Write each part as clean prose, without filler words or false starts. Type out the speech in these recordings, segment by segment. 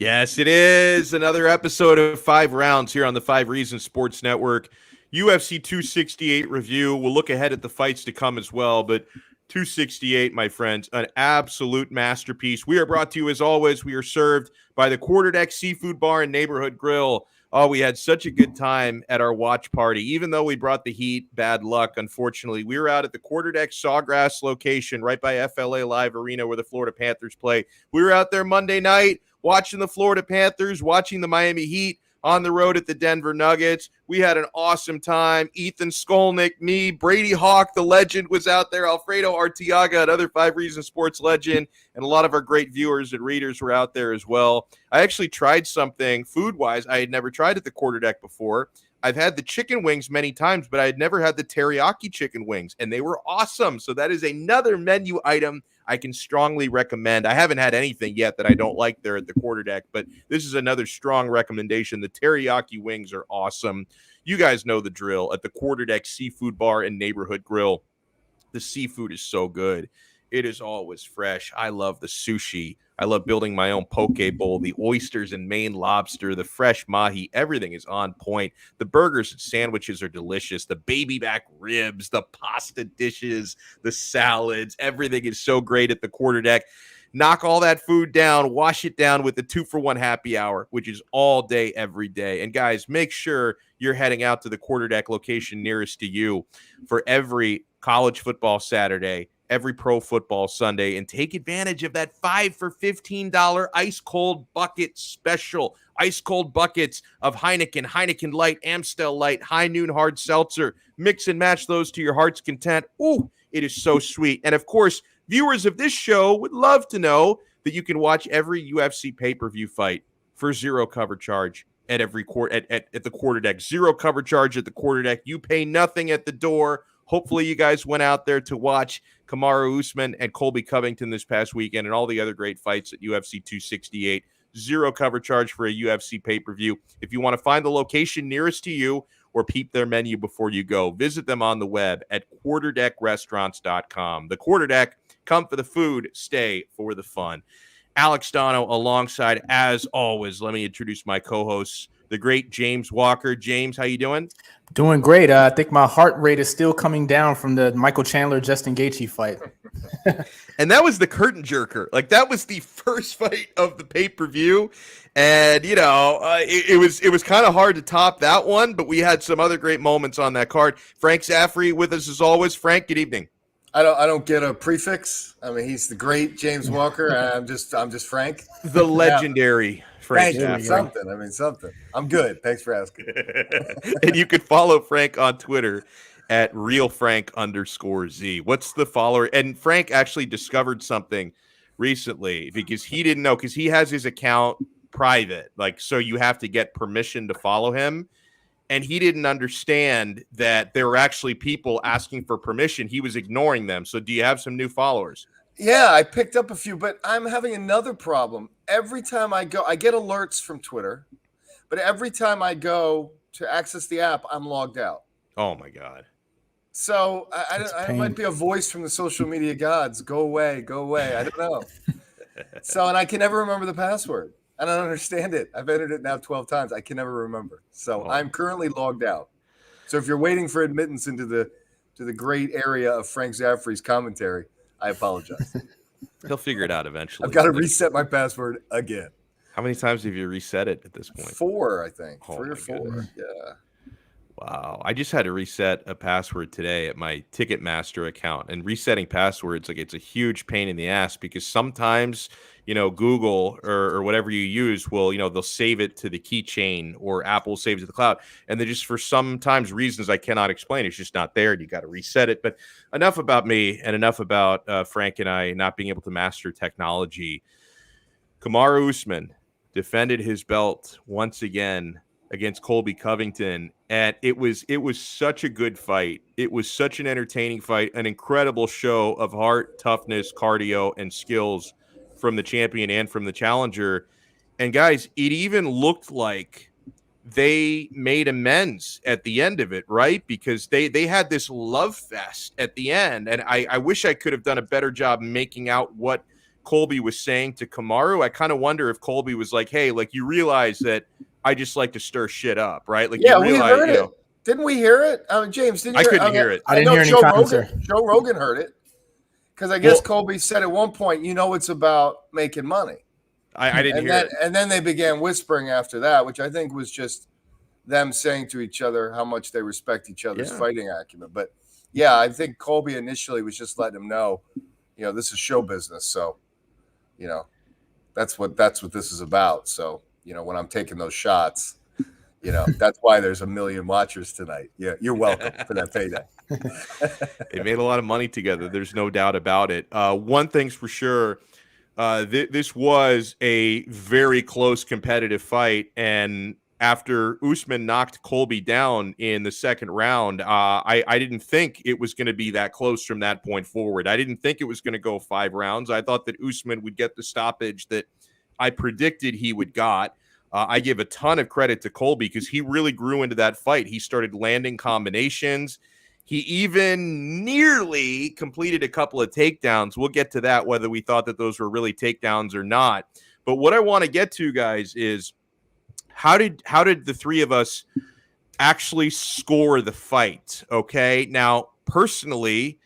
Yes, it is another episode of 5 Rounds here on the 5 Reasons Sports Network. UFC 268 review. We'll look ahead at the fights to come as well, but 268, my friends, an absolute masterpiece. We are brought to you, as always, we are served by the Quarterdeck Seafood Bar and Neighborhood Grill. Oh, we had such a good time at our watch party. Even though we brought the heat, bad luck, unfortunately. We were out at the Quarterdeck Sawgrass location right by FLA Live Arena where the Florida Panthers play. We were out there Monday night watching the Florida Panthers, watching the Miami Heat on the road at the Denver Nuggets. We had an awesome time. Ethan Skolnick, me, Brady Hawk, the legend, was out there. Alfredo Arteaga, another 5 Reasons Sports legend, and a lot of our great viewers and readers were out there as well. I actually tried something food-wise I had never tried at the Quarterdeck before. I've had the chicken wings many times, but I had never had the teriyaki chicken wings, and they were awesome. So that is another menu item I can strongly recommend. I haven't had anything yet that I don't like there at the Quarterdeck, but this is another strong recommendation. The teriyaki wings are awesome. You guys know the drill at the Quarterdeck Seafood Bar and Neighborhood Grill. The seafood is so good. It is always fresh. I love the sushi. I love building my own poke bowl, the oysters and Maine lobster, the fresh mahi. Everything is on point. The burgers and sandwiches are delicious. The baby back ribs, the pasta dishes, the salads, everything is so great at the Quarterdeck. Knock all that food down, wash it down with the 2-for-1 happy hour, which is all day, every day. And guys, make sure you're heading out to the Quarterdeck location nearest to you for every college football Saturday, every pro football Sunday, and take advantage of that 5 for $15 ice cold bucket special. Ice cold buckets of Heineken, Heineken Light, Amstel Light, High Noon Hard Seltzer. Mix and match those to your heart's content. Ooh, it is so sweet. And of course, viewers of this show would love to know that you can watch every UFC pay-per-view fight for zero cover charge at every at the Quarterdeck. Zero cover charge at the Quarterdeck. You pay nothing at the door. Hopefully you guys went out there to watch Kamaru Usman and Colby Covington this past weekend and all the other great fights at UFC 268. Zero cover charge for a UFC pay-per-view. If you want to find the location nearest to you or peep their menu before you go, visit them on the web at quarterdeckrestaurants.com. The Quarterdeck, come for the food, stay for the fun. Alex Donno alongside, as always, let me introduce my co-hosts, the great James Walker. James, how you doing? Doing great. I think my heart rate is still coming down from the Michael Chandler-Justin Gaethje fight. And that was the curtain jerker. Like, that was the first fight of the pay-per-view. And, you know, it was kind of hard to top that one, but we had some other great moments on that card. Frank Zaffere with us as always. Frank, good evening. I don't get a prefix. I mean, he's the great James Walker, and I'm just Frank. The legendary Frank. Thank you. Something. I'm good. Thanks for asking. And you can follow Frank on Twitter at realfrank_Z. What's the follower? And Frank actually discovered something recently because he didn't know, because he has his account private. Like, so you have to get permission to follow him. And he didn't understand that there were actually people asking for permission. He was ignoring them. So do you have some new followers? Yeah, I picked up a few, but I'm having another problem. Every time I go, I get alerts from Twitter, but every time I go to access the app, I'm logged out. Oh, my God. So I might be a voice from the social media gods. Go away. I don't know. So, and I can never remember the password. I don't understand it. I've entered it now 12 times. I can never remember. So I'm currently logged out. So if you're waiting for admittance into the great area of Frank Zaffere's commentary, I apologize. He'll figure it out eventually. I've got to reset my password again. How many times have you reset it at this point? 4, I think. Oh, 3 or 4. Goodness. Yeah. Wow. I just had to reset a password today at my Ticketmaster account, and resetting passwords, like, it's a huge pain in the ass because sometimes, you know, Google or whatever you use will, you know, they'll save it to the keychain or Apple saves it to the cloud. And they just, for sometimes reasons I cannot explain, it's just not there and you got to reset it. But enough about me and enough about Frank and I not being able to master technology. Kamaru Usman defended his belt once again against Colby Covington, and it was such a good fight. It was such an entertaining fight, an incredible show of heart, toughness, cardio, and skills from the champion and from the challenger. And guys, it even looked like they made amends at the end of it, right? Because they had this love fest at the end, and I wish I could have done a better job making out what Colby was saying to Kamaru. I kind of wonder if Colby was like, hey, like, you realize that I just like to stir shit up, right? Like, yeah, you realize, we heard it. Didn't we hear it? James, didn't you I couldn't hear it. I didn't hear any comments there. Joe Rogan heard it. Because I guess Colby said at one point, it's about making money. I didn't hear it. And then they began whispering after that, which I think was just them saying to each other how much they respect each other's fighting acumen. But yeah, I think Colby initially was just letting him know, this is show business. So, that's what this is about. So, when I'm taking those shots, that's why there's 1 million watchers tonight. Yeah, you're welcome for that payday. They made a lot of money together. There's no doubt about it. One thing's for sure. This was a very close competitive fight. And after Usman knocked Colby down in the second round, I didn't think it was going to be that close from that point forward. I didn't think it was going to go 5 rounds. I thought that Usman would get the stoppage that I predicted he would got. I give a ton of credit to Colby because he really grew into that fight. He started landing combinations. He even nearly completed a couple of takedowns. We'll get to that, whether we thought that those were really takedowns or not. But what I want to get to, guys, is how did the three of us actually score the fight? Okay. Now, personally,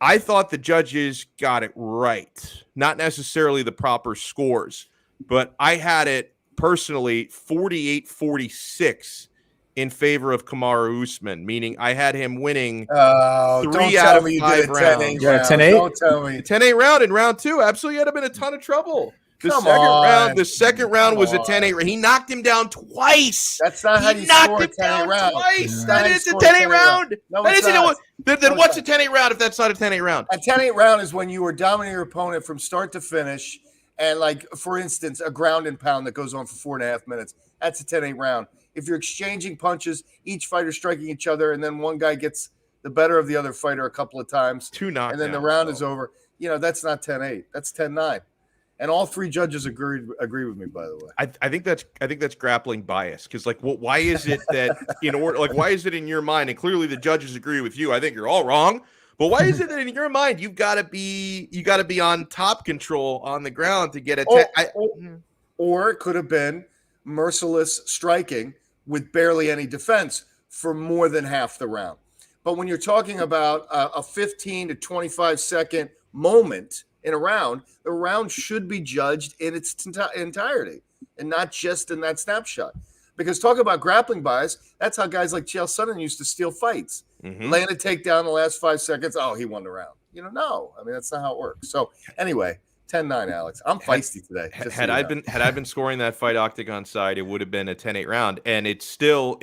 I thought the judges got it right. Not necessarily the proper scores, but I had it personally 48-46 in favor of Kamaru Usman, meaning I had him winning 3 out of 5 rounds. Yeah, 10-8? Don't tell me. 10-8 round in round 2. Absolutely, had been a ton of trouble. The second round was a 10-8. He knocked him down twice. That's not how you score a 10-8 round. Twice. That is a 10-8 round. No, it's not. Then what's a 10-8 round if that's not a 10-8 round? A 10-8 round is when you are dominating your opponent from start to finish. And like, for instance, a ground and pound that goes on for 4.5 minutes. That's a 10-8 round. If you're exchanging punches, each fighter striking each other, and then one guy gets the better of the other fighter a couple of times, 2 knockdowns, and then the round is over, that's not 10-8. That's 10-9. And all 3 judges agree with me, by the way. I think that's grappling bias, because why is it that why is it in your mind, and clearly the judges agree with you? I think you're all wrong. But why is it that in your mind you got to be on top control on the ground to get a or it could have been merciless striking with barely any defense for more than half the round. But when you're talking about a 15 to 25 second moment in a round, the round should be judged in its entirety and not just in that snapshot. Because talk about grappling bias, that's how guys like Chael Sonnen used to steal fights. Mm-hmm. Laying a takedown in the last 5 seconds. Oh, he won the round. No. I mean, that's not how it works. So anyway, 10-9, Alex. I'm feisty today. Had I been scoring that fight octagon side, it would have been a 10-8 round. And it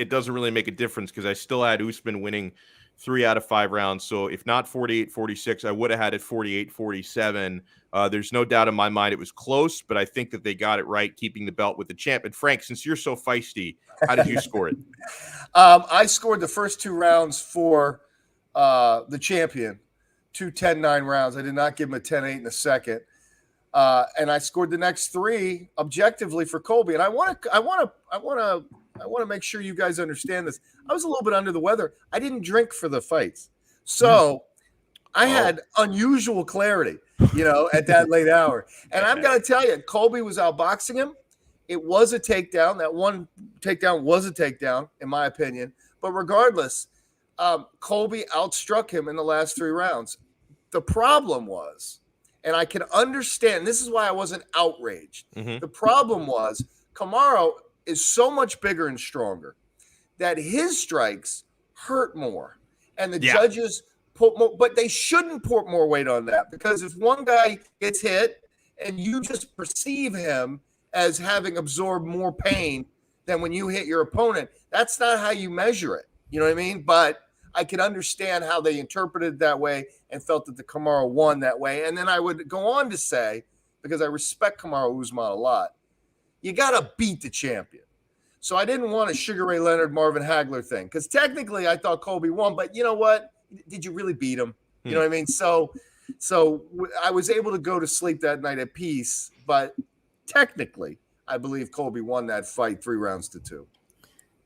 doesn't really make a difference because I still had Usman winning 3 out of 5 rounds. So if not 48-46, I would have had it 48-47. There's no doubt in my mind it was close, but I think that they got it right, keeping the belt with the champ. And Frank, since you're so feisty, how did you score it? I scored the first 2 rounds for the champion, 2 10-9 rounds. I did not give him a 10-8 in the second. And I scored the next 3 objectively for Colby. And I want to make sure you guys understand this. I was a little bit under the weather. I didn't drink for the fights. So I had unusual clarity, at that late hour. And I'm going to tell you, Colby was outboxing him. It was a takedown. That one takedown was a takedown, in my opinion. But regardless, Colby outstruck him in the last 3 rounds. The problem was, and I can understand, this is why I wasn't outraged. Mm-hmm. The problem was Kamaru is so much bigger and stronger that his strikes hurt more. And the judges put more, but they shouldn't put more weight on that, because if one guy gets hit and you just perceive him as having absorbed more pain than when you hit your opponent, that's not how you measure it. You know what I mean? But I can understand how they interpreted it that way and felt that the Kamaru won that way. And then I would go on to say, because I respect Kamaru Usman a lot, you got to beat the champion. So I didn't want a Sugar Ray Leonard, Marvin Hagler thing, because technically I thought Colby won, but you know what? Did you really beat him? You know what I mean? So I was able to go to sleep that night at peace, but technically I believe Colby won that fight 3 rounds to 2.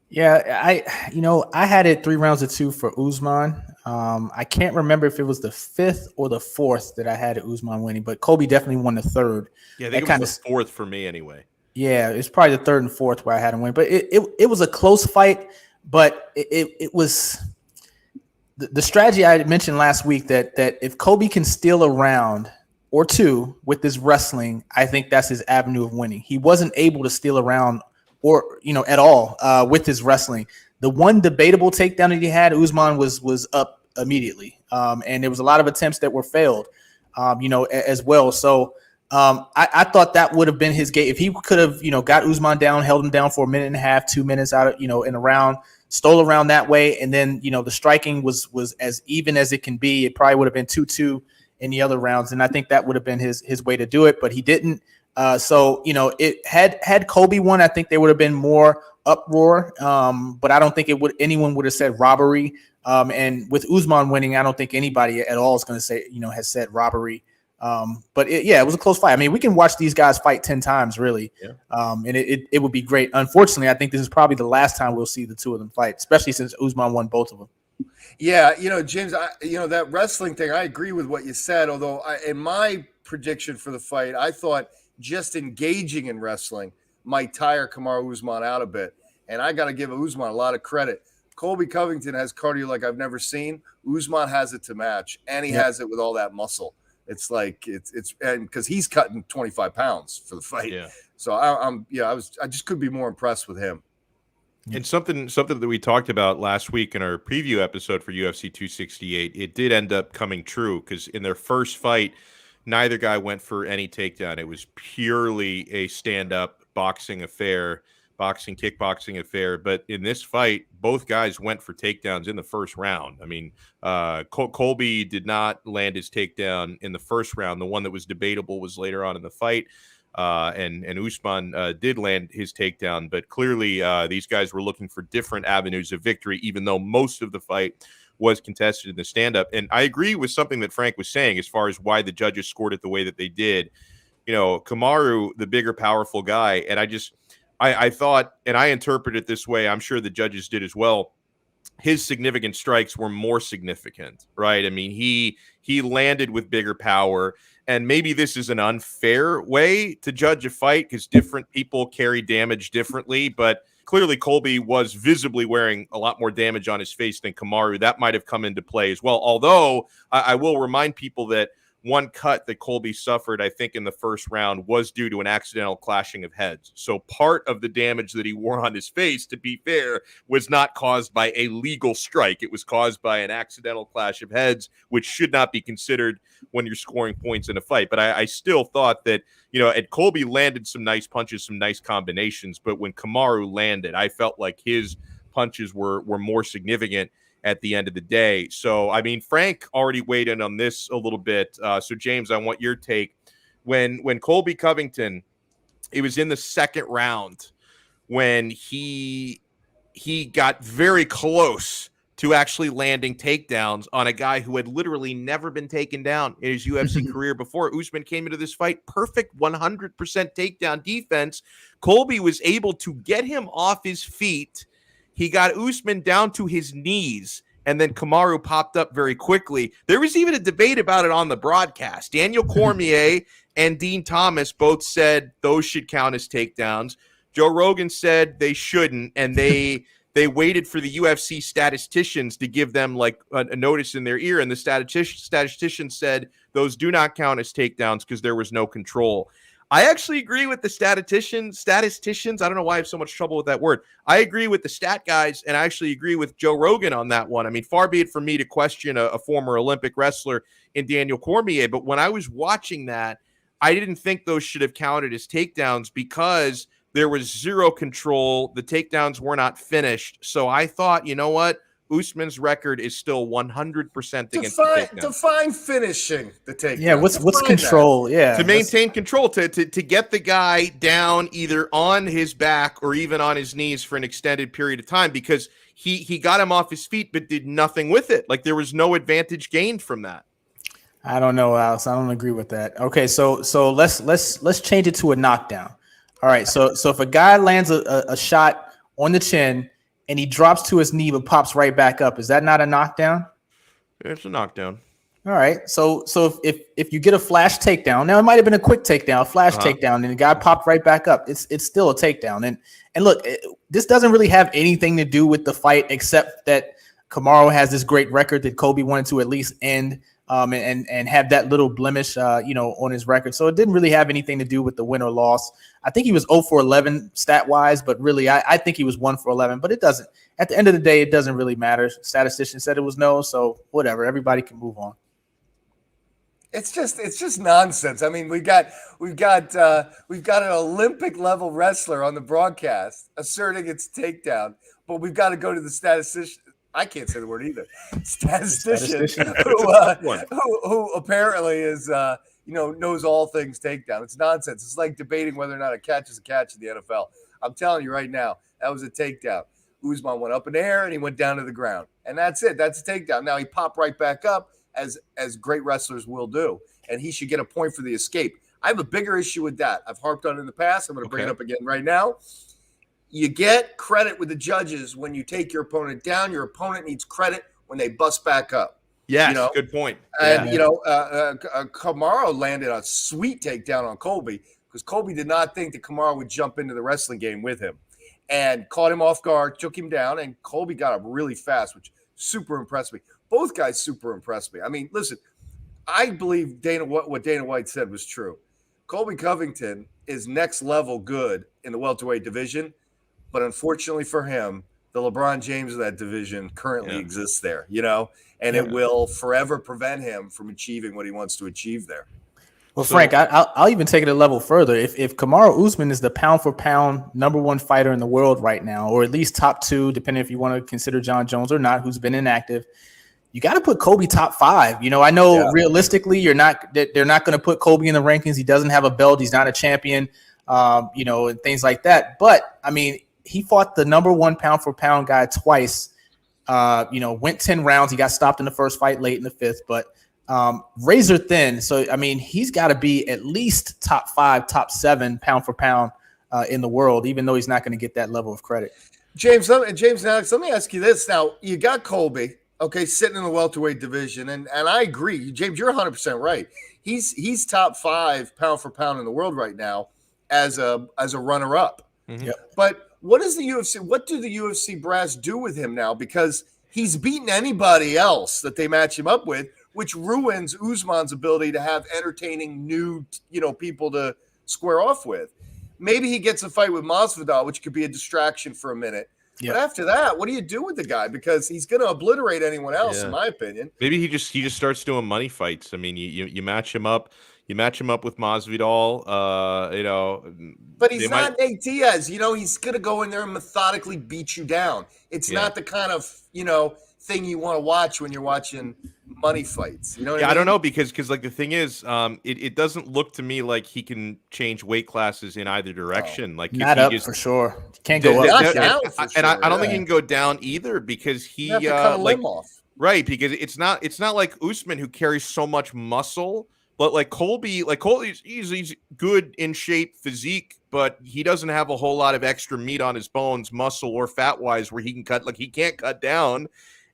Yeah, I had it 3 rounds to 2 for Usman. I can't remember if it was the 5th or the 4th that I had Usman winning, but Colby definitely won the 3rd. Yeah, I think it was the 4th for me anyway. Yeah, it's probably the 3rd and 4th where I had him win. But it was a close fight, but it was the strategy I mentioned last week that if Colby can steal a round or two with this wrestling, I think that's his avenue of winning. He wasn't able to steal a round or at all with his wrestling. The one debatable takedown that he had, Usman was up immediately, and there was a lot of attempts that were failed, as well. So I thought that would have been his game if he could have got Usman down, held him down for a minute and a half, 2 minutes out of in a round. Stole around that way, and then the striking was as even as it can be. It probably would have been 2-2 in the other rounds, and I think that would have been his way to do it, but he didn't. So it had Colby won, I think there would have been more uproar, but I don't think anyone would have said robbery. And with Usman winning, I don't think anybody at all is going to say has said robbery. But it was a close fight. I mean, we can watch these guys fight 10 times, really. Yeah. And it would be great. Unfortunately, I think this is probably the last time we'll see the two of them fight, especially since Usman won both of them. Yeah, James, that wrestling thing, I agree with what you said, although in my prediction for the fight, I thought just engaging in wrestling might tire Kamaru Usman out a bit. And I got to give Usman a lot of credit. Colby Covington has cardio like I've never seen. Usman has it to match, and he has it with all that muscle. It's like it's and because he's cutting 25 pounds for the fight. Yeah. So I just could be more impressed with him. And something that we talked about last week in our preview episode for UFC 268, it did end up coming true because in their first fight, neither guy went for any takedown. It was purely a stand-up boxing affair. Kickboxing affair, but in this fight, both guys went for takedowns in the first round. I mean, Colby did not land his takedown in the first round. The one that was debatable was later on in the fight, and Usman did land his takedown. But clearly, these guys were looking for different avenues of victory, even though most of the fight was contested in the stand-up. And I agree with something that Frank was saying as far as why the judges scored it the way that they did. Kamaru, the bigger, powerful guy, and I thought, and I interpret it this way, I'm sure the judges did as well, his significant strikes were more significant, right? I mean, he landed with bigger power, and maybe this is an unfair way to judge a fight because different people carry damage differently, but clearly Colby was visibly wearing a lot more damage on his face than Kamaru. That might have come into play as well, although I will remind people that one cut that Colby suffered, I think, in the first round was due to an accidental clashing of heads. So part of the damage that he wore on his face, to be fair, was not caused by a legal strike. It was caused by an accidental clash of heads, which should not be considered when you're scoring points in a fight. But I still thought that, Colby landed some nice punches, some nice combinations. But when Kamaru landed, I felt like his punches were more significant at the end of the day. So, I mean, Frank already weighed in on this a little bit. So, James, I want your take. When Colby Covington, it was in the second round when he got very close to actually landing takedowns on a guy who had literally never been taken down in his UFC career before. Usman came into this fight, perfect 100% takedown defense. Colby was able to get him off his feet. He got Usman down to his knees, and then Kamaru popped up very quickly. There was even a debate about it on the broadcast. Daniel Cormier and Dean Thomas both said those should count as takedowns. Joe Rogan said they shouldn't, and they waited for the UFC statisticians to give them like a notice in their ear, and the statistician said those do not count as takedowns because there was no control. I actually agree with the statisticians. I don't know why I have so much trouble with that word. I agree with the stat guys, and I actually agree with Joe Rogan on that one. I mean, far be it from me to question a former Olympic wrestler in Daniel Cormier, but when I was watching that, I didn't think those should have counted as takedowns because there was zero control. The takedowns were not finished. So I thought, you know what? Usman's record is still 100% against the takedown. Define finishing the takedown. Yeah, what's control? That. Yeah, to maintain control, to get the guy down either on his back or even on his knees for an extended period of time, because he got him off his feet but did nothing with it. Like there was no advantage gained from that. I don't know, Alex. I don't agree with that. Okay, so let's change it to a knockdown. All right, so if a guy lands a shot on the chin and he drops to his knee but pops right back up, is that not a knockdown? It's a knockdown. All right. So if you get a flash takedown, now it might have been a quick takedown, flash takedown, and the guy popped right back up. It's still a takedown. And look, this doesn't really have anything to do with the fight, except that Kamaru has this great record that Colby wanted to at least end, and have that little blemish, on his record. So it didn't really have anything to do with the win or loss. I think he was 0 for 11 stat wise, but really I think he was 1 for 11. But it doesn't. At the end of the day, it doesn't really matter. Statistician said it was no, so whatever. Everybody can move on. It's just nonsense. I mean, we've got an Olympic level wrestler on the broadcast asserting it's takedown, but we've got to go to the statistician. I can't say the word either. Statistician who apparently is knows all things takedown. It's nonsense. It's like debating whether or not a catch is a catch in the NFL. I'm telling you right now, that was a takedown. Usman went up in the air and he went down to the ground, and that's it. That's a takedown. Now he popped right back up, as great wrestlers will do, and he should get a point for the escape. I have a bigger issue with that. I've harped on it in the past. I'm going to bring it up again right now. You get credit with the judges when you take your opponent down. Your opponent needs credit when they bust back up. Yes, good point. And, Kamaru landed a sweet takedown on Colby because Colby did not think that Kamaru would jump into the wrestling game with him and caught him off guard, took him down, and Colby got up really fast, which super impressed me. Both guys super impressed me. I mean, listen, I believe what Dana White said was true. Colby Covington is next level good in the welterweight division, but unfortunately for him, the LeBron James of that division currently exists there, and it will forever prevent him from achieving what he wants to achieve there. Well, Frank, I'll even take it a level further. If Kamaru Usman is the pound for pound #1 fighter in the world right now, or at least top 2, depending if you want to consider John Jones or not, who's been inactive, you got to put Colby top 5. I know realistically they're not going to put Colby in the rankings. He doesn't have a belt. He's not a champion, and things like that. But I mean, he fought the #1 pound for pound guy twice. Went 10 rounds. He got stopped in the first fight late in the 5th, but razor thin. So, I mean, he's got to be at least top 5, top 7 pound for pound in the world, even though he's not going to get that level of credit. James and Alex, let me ask you this. Now, you got Colby, sitting in the welterweight division, and I agree. James, you're 100% right. He's top 5 pound for pound in the world right now as a runner-up. Mm-hmm. Yep. But what do the UFC brass do with him now? Because he's beaten anybody else that they match him up with, which ruins Usman's ability to have entertaining new, people to square off with. Maybe he gets a fight with Masvidal, which could be a distraction for a minute. Yep. But after that, what do you do with the guy? Because he's going to obliterate anyone else, in my opinion. Maybe he just starts doing money fights. I mean, you match him up. You match him up with Masvidal, But he's not Nate Diaz. He's going to go in there and methodically beat you down. It's not the kind of, thing you want to watch when you're watching money fights. You know what I mean? I don't know because like the thing is, it doesn't look to me like he can change weight classes in either direction. Like not up for sure. Can't go up. Down for sure. And I don't think he can go down either because he have to cut a limb off. Right, because it's not like Usman who carries so much muscle. But like Colby, he's good in shape, physique, but he doesn't have a whole lot of extra meat on his bones, muscle or fat wise, where he can cut. Like he can't cut down,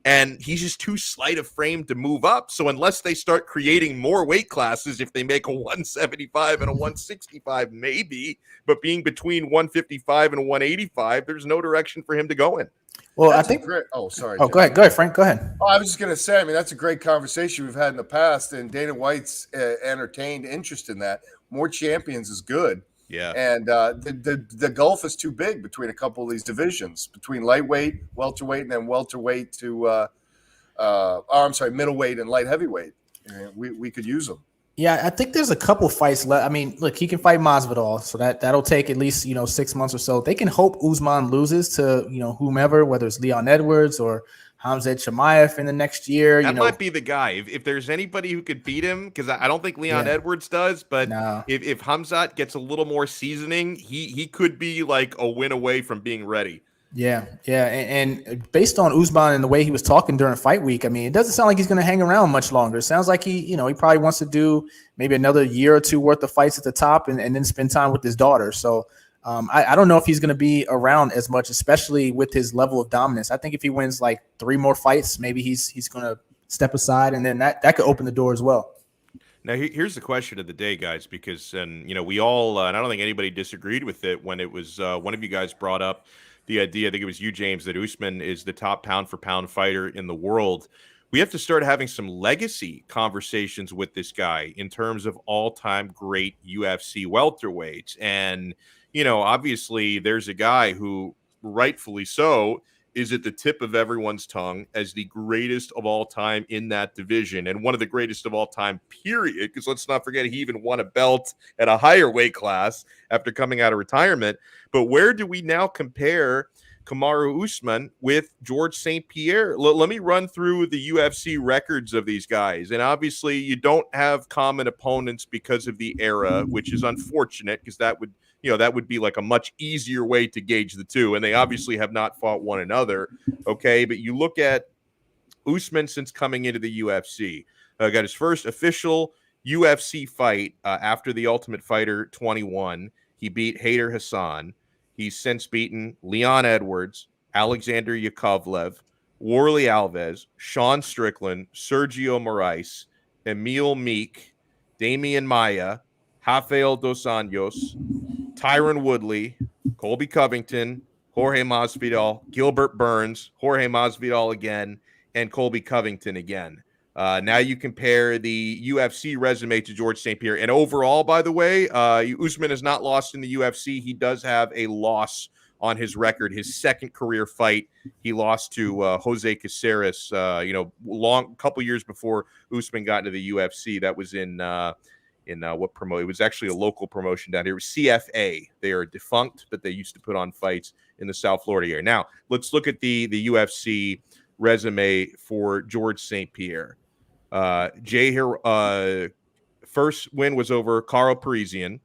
and he's just too slight of frame to move up. So unless they start creating more weight classes, if they make a 175 and a 165, maybe, but being between 155 and 185, there's no direction for him to go in. Well, that's I think. Sorry. Oh, go ahead, Frank. Go ahead. Oh, I was just going to say. I mean, that's a great conversation we've had in the past, and Dana White's entertained interest in that. More champions is good. Yeah. And the gulf is too big between a couple of these divisions, between lightweight, welterweight, and then welterweight to middleweight and light heavyweight. We could use them. Yeah, I think there's a couple fights left. I mean, look, he can fight Masvidal, so that'll take at least 6 months or so. They can hope Usman loses to whomever, whether it's Leon Edwards or Khamzat Chimaev in the next year. That might be the guy. If there's anybody who could beat him, because I don't think Leon Edwards does, but if Khamzat gets a little more seasoning, he could be like a win away from being ready. Yeah. And based on Usman and the way he was talking during fight week, I mean, it doesn't sound like he's going to hang around much longer. It sounds like he probably wants to do maybe another year or two worth of fights at the top and then spend time with his daughter. So I don't know if he's going to be around as much, especially with his level of dominance. I think if he wins like 3 more fights, maybe he's going to step aside, and then that could open the door as well. Now, here's the question of the day, guys, because, we all, and I don't think anybody disagreed with it when it was one of you guys brought up the idea, I think it was you, James, that Usman is the top pound-for-pound fighter in the world. We have to start having some legacy conversations with this guy in terms of all-time great UFC welterweights. And, obviously there's a guy who, rightfully so, is at the tip of everyone's tongue as the greatest of all time in that division and one of the greatest of all time, period. Because let's not forget, he even won a belt at a higher weight class after coming out of retirement. But where do we now compare Kamaru Usman with Georges St-Pierre? Let me run through the UFC records of these guys. And obviously you don't have common opponents because of the era, which is unfortunate because that would be like a much easier way to gauge the two. And they obviously have not fought one another. Okay. But you look at Usman since coming into the UFC, got his first official UFC fight after the Ultimate Fighter 21. He beat Hayder Hassan. He's since beaten Leon Edwards, Alexander Yakovlev, Warley Alves, Sean Strickland, Sergio Moraes, Emil Meek, Damian Maia, Rafael Dos Anjos, Tyron Woodley, Colby Covington, Jorge Masvidal, Gilbert Burns, Jorge Masvidal again, and Colby Covington again. Now you compare the UFC resume to Georges St-Pierre. And overall, by the way, Usman has not lost in the UFC. He does have a loss on his record. His second career fight, he lost to Jose Caceres, couple years before Usman got into the UFC. That was in what promote? It was actually a local promotion down here. It was CFA. They are defunct, but they used to put on fights in the South Florida area. Now, let's look at the UFC resume for Georges St-Pierre. First win was over Carl Parisian,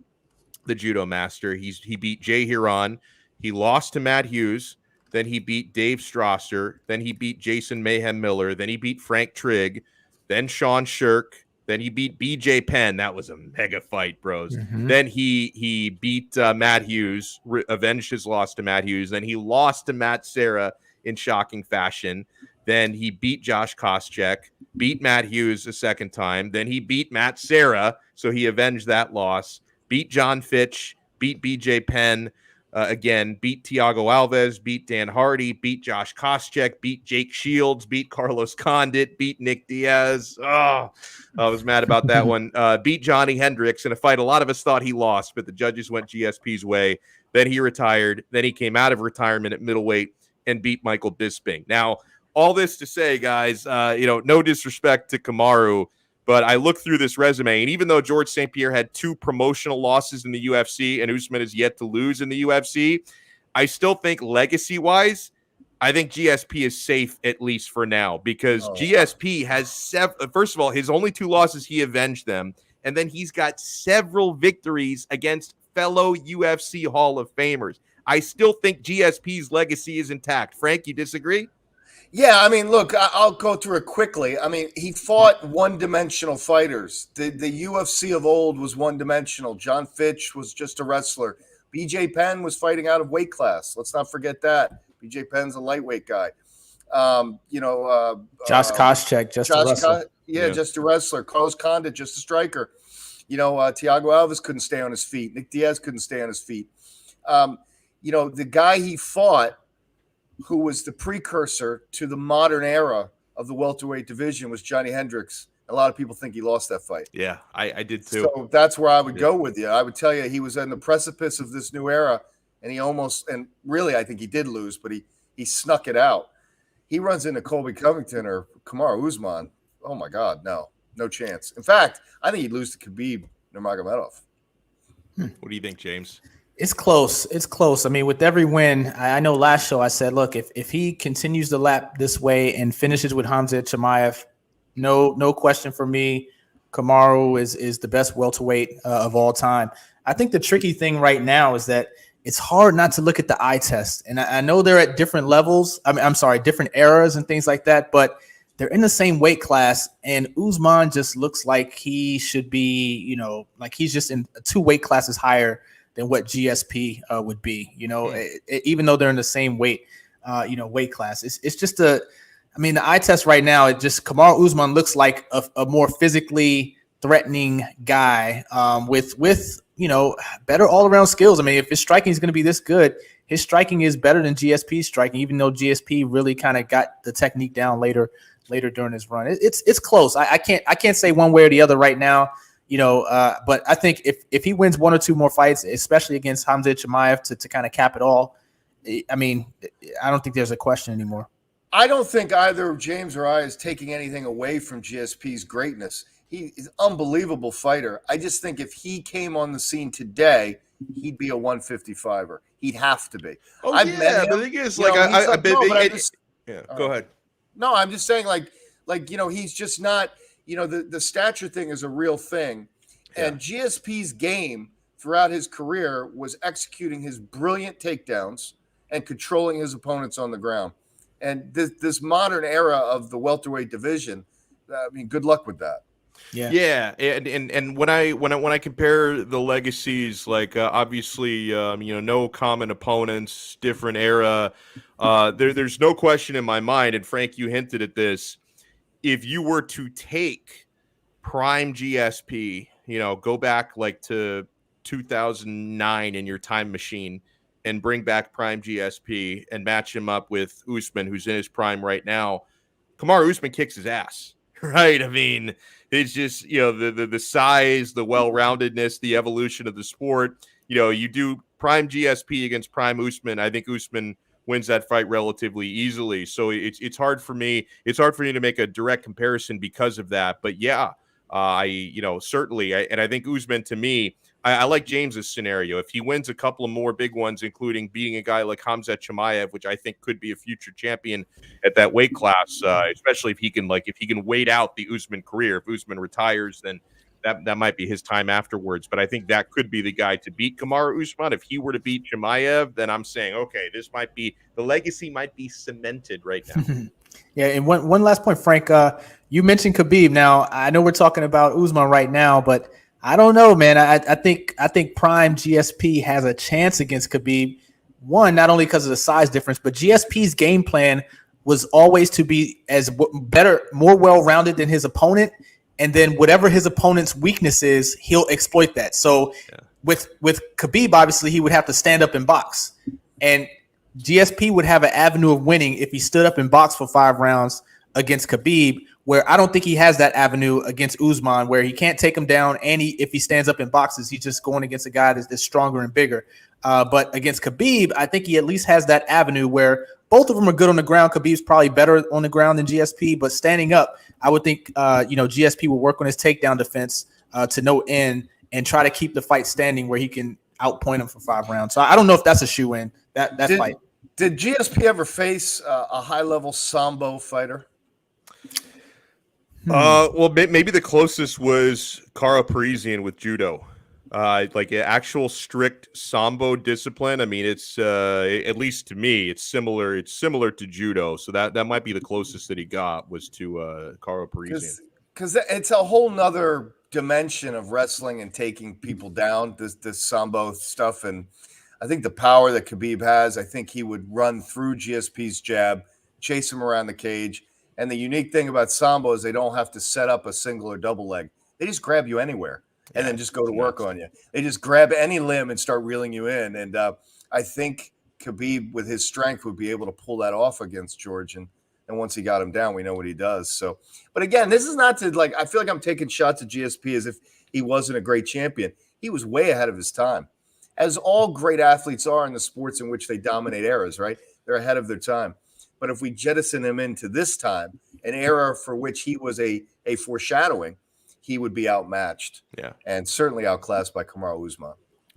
the judo master. He beat Jay Hiron. He lost to Matt Hughes. Then he beat Dave Strasser. Then he beat Jason Mayhem Miller. Then he beat Frank Trigg. Then Sean Shirk. Then he beat BJ Penn. That was a mega fight, bros. Mm-hmm. Then he beat Matt Hughes, avenged his loss to Matt Hughes. Then he lost to Matt Serra in shocking fashion. Then he beat Josh Koscheck, beat Matt Hughes a second time. Then he beat Matt Serra, so he avenged that loss. Beat John Fitch, beat BJ Penn again, beat Thiago Alves, beat Dan Hardy, beat Josh Koscheck, beat Jake Shields, beat Carlos Condit, beat Nick Diaz. Oh, I was mad about that one. Beat Johnny Hendricks in a fight a lot of us thought he lost, but the judges went GSP's way. Then he retired. Then he came out of retirement at middleweight and beat Michael Bisping. Now, all this to say, guys, no disrespect to Kamaru, but I look through this resume, and even though Georges St-Pierre had 2 promotional losses in the UFC and Usman is yet to lose in the UFC, I still think legacy-wise, I think GSP is safe at least for now because GSP has first of all, his only 2 losses, he avenged them, and then he's got several victories against fellow UFC Hall of Famers. I still think GSP's legacy is intact. Frank, you disagree? Yeah, I mean, look, I'll go through it quickly. I mean, he fought one-dimensional fighters. The UFC of old was one-dimensional. John Fitch was just a wrestler. BJ Penn was fighting out of weight class. Let's not forget that. BJ Penn's a lightweight guy. Josh Koscheck, just a wrestler. Just a wrestler. Carlos Condit, just a striker. Thiago Alves couldn't stay on his feet. Nick Diaz couldn't stay on his feet. The guy he fought, who was the precursor to the modern era of the welterweight division, was Johnny Hendricks. A lot of people think he lost that fight. Yeah, I did too. So that's where I would go with you. I would tell you he was on the precipice of this new era, and really I think he did lose, but he snuck it out. He runs into Colby Covington or Kamaru Usman. Oh my God, no chance. In fact, I think he'd lose to Khabib Nurmagomedov. What do you think, James? It's close. It's close. I mean, with every win, I know last show I said, look, if he continues to lap this way and finishes with Khamzat Chimaev, no question for me, Kamaru is the best welterweight of all time. I think the tricky thing right now is that it's hard not to look at the eye test. And I know they're at different levels. Different eras and things like that, but they're in the same weight class. And Usman just looks like he should be, like he's just in 2 weight classes higher than what GSP would be, even though they're in the same weight class. It's just I mean, the eye test right now, it just Kamaru Usman looks like a more physically threatening guy with better all around skills. I mean, if his striking is going to be this good, his striking is better than GSP's striking, even though GSP really kind of got the technique down later during his run. It's close. I can't say one way or the other right now. But I think if he wins one or two more fights, especially against Khamzat Chimaev to kind of cap it all, I mean, I don't think there's a question anymore. I don't think either James or I is taking anything away from GSP's greatness. He's an unbelievable fighter. I just think if he came on the scene today, he'd be a 155er. He'd have to be. Oh, I've met him. The thing is, like, go ahead. No, I'm just saying, he's just not, the stature thing is a real thing. Yeah. And GSP's game throughout his career was executing his brilliant takedowns and controlling his opponents on the ground. And this modern era of the welterweight division, I mean, good luck with that. Yeah. And when I compare the legacies, like obviously, no common opponents, different era. There's no question in my mind. And Frank, you hinted at this. If you were to take prime GSP, go back like to 2009 in your time machine, and bring back prime GSP and match him up with Usman, who's in his prime right now, Kamaru Usman kicks his ass, right? I mean, it's just, the size, the well-roundedness, the evolution of the sport. You do prime GSP against prime Usman. I think Usman wins that fight relatively easily. So it's hard for me. It's hard for me to make a direct comparison because of that. But yeah, certainly. I think Usman, to me, I like James's scenario. If he wins a couple of more big ones, including beating a guy like Khamzat Chimaev, which I think could be a future champion at that weight class, especially if he can wait out the Usman career. If Usman retires, then that might be his time afterwards. But I think that could be the guy to beat Kamaru Usman. If he were to beat Chimaev, then I'm saying, okay, this might be the legacy might be cemented right now. Yeah, and one last point, Frank. You mentioned Khabib. Now I know we're talking about Usman right now, but I don't know, man. I think prime GSP has a chance against Khabib. One, not only because of the size difference, but GSP's game plan was always to be more well-rounded than his opponent, and then whatever his opponent's weakness is, he'll exploit that. So with Khabib, obviously, he would have to stand up and box, and GSP would have an avenue of winning if he stood up and boxed for 5 rounds against Khabib, where I don't think he has that avenue against Usman, where he can't take him down, and if he stands up and boxes, he's just going against a guy that's stronger and bigger. But against Khabib, I think he at least has that avenue where both of them are good on the ground. Khabib's probably better on the ground than GSP, but standing up, I would think GSP will work on his takedown defense to no end and try to keep the fight standing where he can outpoint him for 5 rounds. So I don't know if that's a shoe-in, that fight. Did GSP ever face a high-level Sambo fighter? Well, maybe the closest was Kara Parisian with judo, like actual strict Sambo discipline. I mean, it's at least to me, it's similar to judo. So that might be the closest that he got was to Kara Parisian. Because it's a whole nother dimension of wrestling and taking people down, this Sambo stuff. And I think the power that Khabib has, I think he would run through GSP's jab, chase him around the cage. And the unique thing about Sambo is they don't have to set up a single or double leg. They just grab you anywhere and then just go to work on you. They just grab any limb and start reeling you in. And I think Khabib, with his strength, would be able to pull that off against George. And once he got him down, we know what he does. So, but again, this is not to I feel like I'm taking shots at GSP as if he wasn't a great champion. He was way ahead of his time, as all great athletes are in the sports in which they dominate eras, right? They're ahead of their time. But if we jettison him into this time, an era for which he was a foreshadowing, he would be outmatched. Yeah. And certainly outclassed by Kamaru Usman.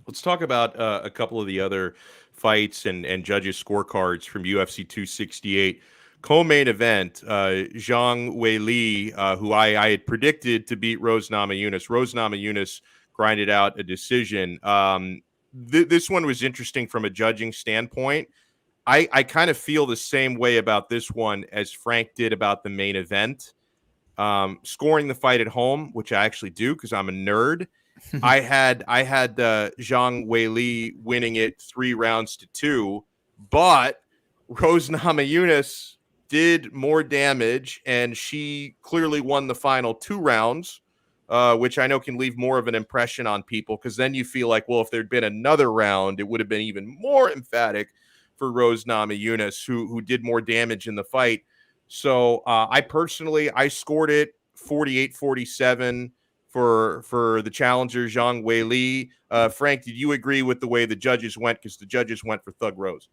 Let's talk about a couple of the other fights and judges' scorecards from UFC 268. Co-main event, Zhang Weili, who I had predicted to beat Rose Namajunas. Rose Namajunas grinded out a decision. This one was interesting from a judging standpoint. I kind of feel the same way about this one as Frank did about the main event. Scoring the fight at home, which I actually do because I'm a nerd. I had Zhang Weili winning it 3-2, but Rose Namajunas did more damage, and she clearly won the final 2 rounds, which I know can leave more of an impression on people, because then you feel like, well, if there'd been another round, it would have been even more emphatic for Rose Namajunas, who did more damage in the fight. So I scored it 48-47 for the challenger, Zhang Weili. Frank, did you agree with the way the judges went? Because the judges went for Thug Rose.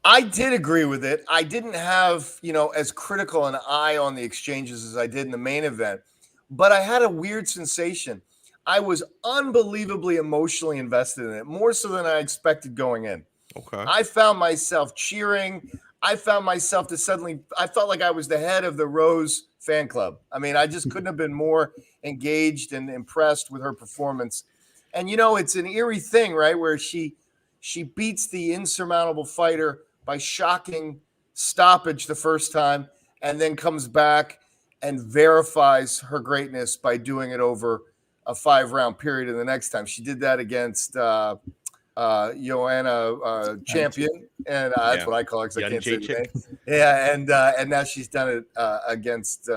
I did agree with it. I didn't have, as critical an eye on the exchanges as I did in the main event, but I had a weird sensation. I was unbelievably emotionally invested in it, more so than I expected going in. Okay. I found myself cheering. I found myself I felt like I was the head of the Rose fan club. I mean, I just couldn't have been more engaged and impressed with her performance. And, it's an eerie thing, right? Where she beats the insurmountable fighter by shocking stoppage the first time, and then comes back and verifies her greatness by doing it over a 5-round period in the next time. She did that against Joanna Champion, and that's what I call her because I can't say the name. Yeah, and now she's done it against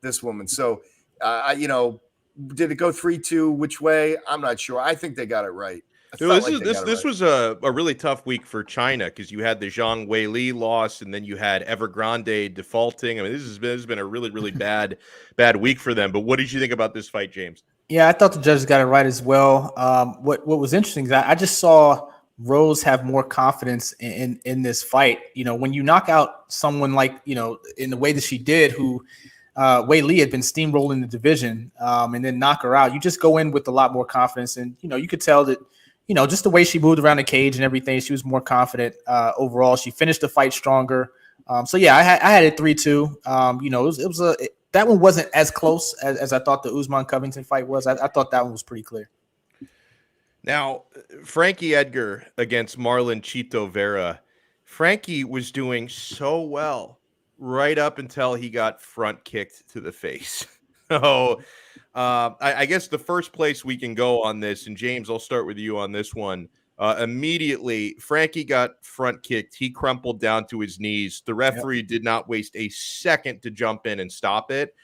this woman. So, did it go 3-2? Which way? I'm not sure. I think they got it right. This was a really tough week for China, because you had the Zhang Weili loss, and then you had Evergrande defaulting. I mean, this has been a really, really bad week for them. But what did you think about this fight, James? Yeah, I thought the judges got it right as well. What was interesting is I just saw Rose have more confidence in this fight. When you knock out someone like, in the way that she did, who Weili had been steamrolling the division, and then knock her out, you just go in with a lot more confidence. And, you could tell that, just the way she moved around the cage and everything, she was more confident overall. She finished the fight stronger. So yeah, I had it 3-2. That one wasn't as close as I thought the Usman Covington fight was. I thought that one was pretty clear. Now, Frankie Edgar against Marlon Chito Vera. Frankie was doing so well right up until he got front kicked to the face. So I guess the first place we can go on this, and James, I'll start with you on this one. Immediately, Frankie got front kicked. He crumpled down to his knees. The referee did not waste a second to jump in and stop it,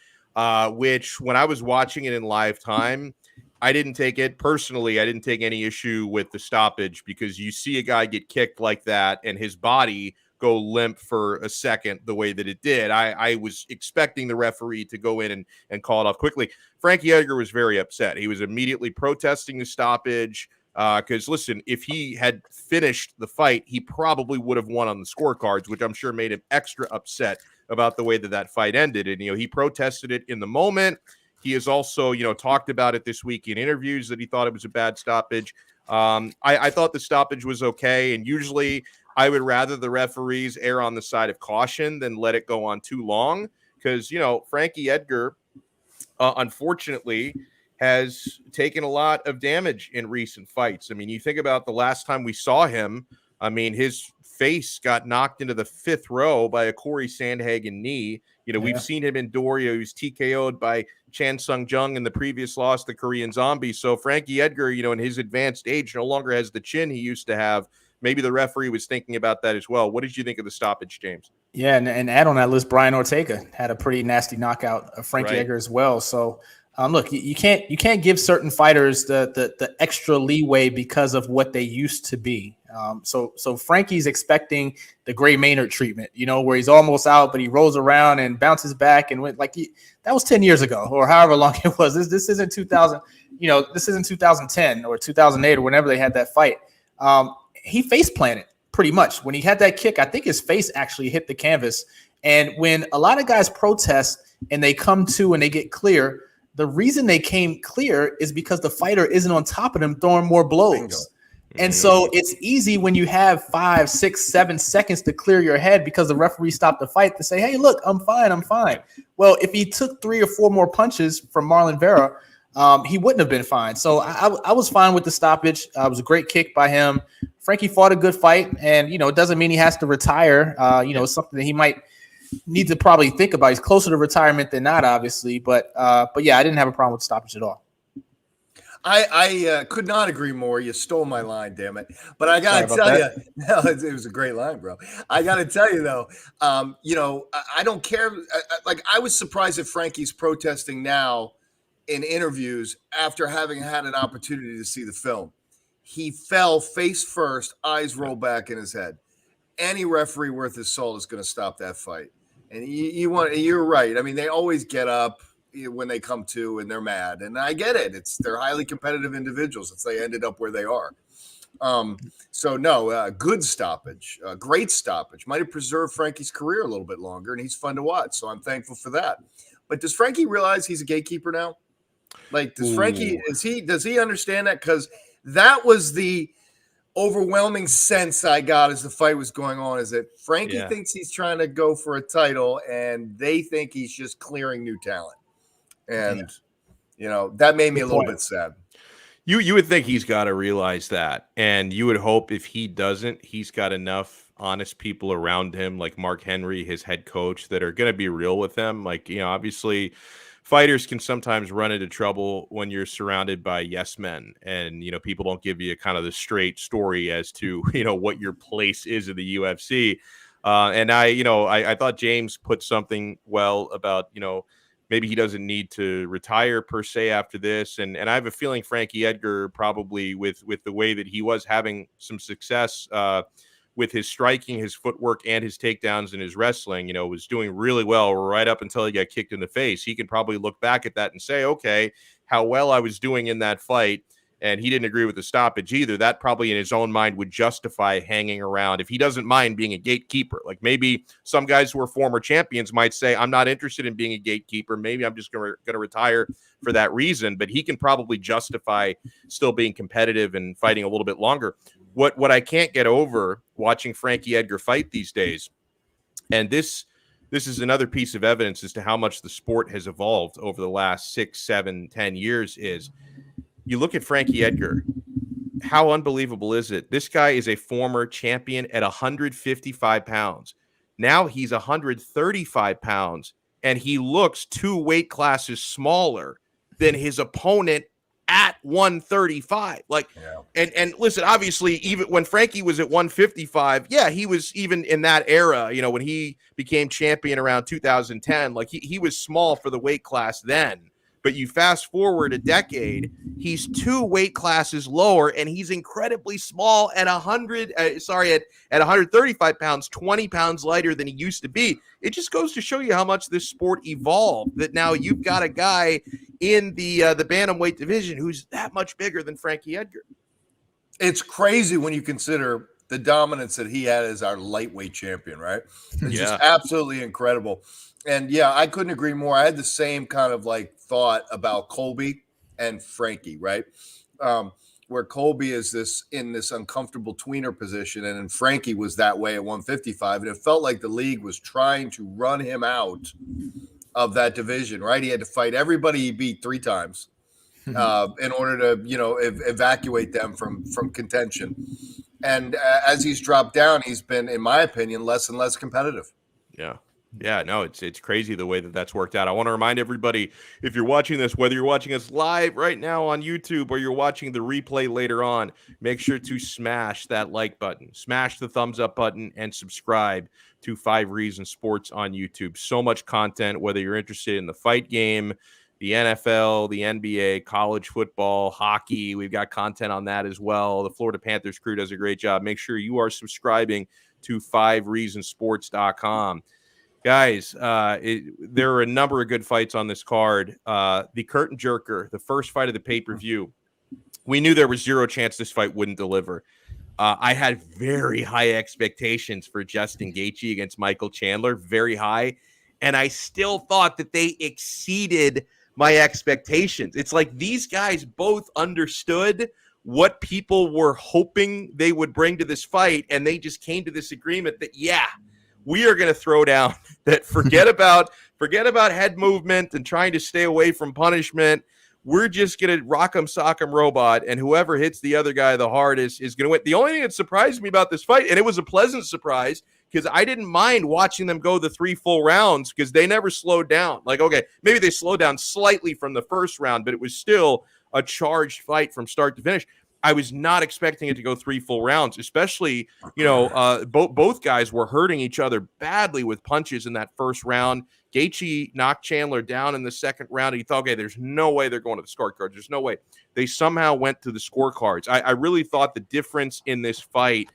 which when I was watching it in live time, I didn't take it personally. I didn't take any issue with the stoppage, because you see a guy get kicked like that and his body go limp for a second the way that it did. I was expecting the referee to go in and call it off quickly. Frankie Edgar was very upset. He was immediately protesting the stoppage. Because listen, if he had finished the fight, he probably would have won on the scorecards, which I'm sure made him extra upset about the way that fight ended. And, he protested it in the moment. He has also, talked about it this week in interviews that he thought it was a bad stoppage. I thought the stoppage was okay. And usually I would rather the referees err on the side of caution than let it go on too long. Because, Frankie Edgar, unfortunately, has taken a lot of damage in recent fights. I mean, you think about the last time we saw him, I mean, his face got knocked into the 5th row by a Corey Sandhagen knee. We've seen him in Dorio. He was TKO'd by Chan Sung Jung in the previous loss, the Korean Zombie. So Frankie Edgar, in his advanced age, no longer has the chin he used to have. Maybe the referee was thinking about that as well. What did you think of the stoppage, James? Yeah, and add on that list, Brian Ortega had a pretty nasty knockout of Frankie Edgar as well. So look, you can't give certain fighters the extra leeway because of what they used to be. So Frankie's expecting the Gray Maynard treatment, where he's almost out, but he rolls around and bounces back and went that was 10 years ago or however long it was. This isn't 2000, this isn't 2010 or 2008 or whenever they had that fight. He face planted pretty much when he had that kick. I think his face actually hit the canvas. And when a lot of guys protest and they come to and they get clear, the reason they came clear is because the fighter isn't on top of them throwing more blows. Bingo. And so it's easy when you have 5, 6, 7 seconds to clear your head because the referee stopped the fight to say, hey, look, I'm fine. Well, if he took 3 or 4 more punches from Marlon Vera, he wouldn't have been fine. So I was fine with the stoppage. It was a great kick by him. Frankie fought a good fight, and, it doesn't mean he has to retire. It's something that he might need to probably think about. He's closer to retirement than not, obviously. But yeah, I didn't have a problem with the stoppage at all. I could not agree more. You stole my line, damn it. But I got to tell you, no, it was a great line, bro. I got to tell you, though, I don't care. I was surprised that Frankie's protesting now in interviews after having had an opportunity to see the film. He fell face first, eyes roll back in his head. Any referee worth his salt is going to stop that fight. And you're right. I mean, they always get up when they come to and they're mad, and I get it. They're highly competitive individuals. They ended up where they are. Good stoppage, great stoppage. Might have preserved Frankie's career a little bit longer, and he's fun to watch. So I'm thankful for that. But does Frankie realize he's a gatekeeper now? Does Frankie does he understand that? Because that was the overwhelming sense I got as the fight was going on, is that Frankie thinks he's trying to go for a title, and they think he's just clearing new talent. And, that made me a little bit sad. You would think he's got to realize that. And you would hope if he doesn't, he's got enough honest people around him, like Mark Henry, his head coach, that are going to be real with him. Obviously fighters can sometimes run into trouble when you're surrounded by yes men, and, people don't give you kind of the straight story as to, what your place is in the UFC. And I thought James put something well about, maybe he doesn't need to retire per se after this. And I have a feeling Frankie Edgar probably with the way that he was having some success with his striking, his footwork, and his takedowns and his wrestling, was doing really well right up until he got kicked in the face. He can probably look back at that and say, okay, how well I was doing in that fight. And he didn't agree with the stoppage either. That probably in his own mind would justify hanging around if he doesn't mind being a gatekeeper. Like maybe some guys who are former champions might say, I'm not interested in being a gatekeeper. Maybe I'm just going to retire for that reason. But he can probably justify still being competitive and fighting a little bit longer. What I can't get over watching Frankie Edgar fight these days, and this is another piece of evidence as to how much the sport has evolved over the last 6, 7, 10 years, is you look at Frankie Edgar. How unbelievable is it? This guy is a former champion at 155 pounds. Now he's 135 pounds, and he looks 2 weight classes smaller than his opponent at 135. And listen, obviously, even when Frankie was at 155, he was even in that era, when he became champion around 2010, he was small for the weight class then. But you fast forward a decade, he's 2 weight classes lower, and he's incredibly small at 135 pounds, 20 pounds lighter than he used to be. It just goes to show you how much this sport evolved, that now you've got a guy in the bantamweight division who's that much bigger than Frankie Edgar. It's crazy when you consider the dominance that he had as our lightweight champion, right? It's just absolutely incredible. And I couldn't agree more. I had the same kind of thought about Colby and Frankie, right? Where Colby is in this uncomfortable tweener position, and then Frankie was that way at 155, and it felt like the league was trying to run him out of that division, right? He had to fight everybody he beat 3 times in order to, evacuate them from contention. And as he's dropped down, he's been, in my opinion, less and less competitive. Yeah, no, it's crazy the way that's worked out. I want to remind everybody, if you're watching this, whether you're watching us live right now on YouTube or you're watching the replay later on, make sure to smash that like button, smash the thumbs up button, and subscribe to 5 Reasons Sports on YouTube. So much content, whether you're interested in the fight game, the NFL, the NBA, college football, hockey. We've got content on that as well. The Florida Panthers crew does a great job. Make sure you are subscribing to 5reasonsports.com. Guys, there are a number of good fights on this card. The curtain jerker, the first fight of the pay-per-view, we knew there was 0 chance this fight wouldn't deliver. I had very high expectations for Justin Gaethje against Michael Chandler, very high, and I still thought that they exceeded my expectations. It's like these guys both understood what people were hoping they would bring to this fight, and they just came to this agreement that, we are going to throw down, that forget about head movement and trying to stay away from punishment. We're just going to rock'em sock'em robot, and whoever hits the other guy the hardest is going to win. The only thing that surprised me about this fight, and it was a pleasant surprise because I didn't mind watching them go the 3 full rounds because they never slowed down. Like, okay, maybe they slowed down slightly from the first round, but it was still a charged fight from start to finish. I was not expecting it to go 3 full rounds, especially, both guys were hurting each other badly with punches in that first round. Gaethje knocked Chandler down in the second round. He thought, okay, there's no way they're going to the scorecards. There's no way. They somehow went to the scorecards. I really thought the difference in this fight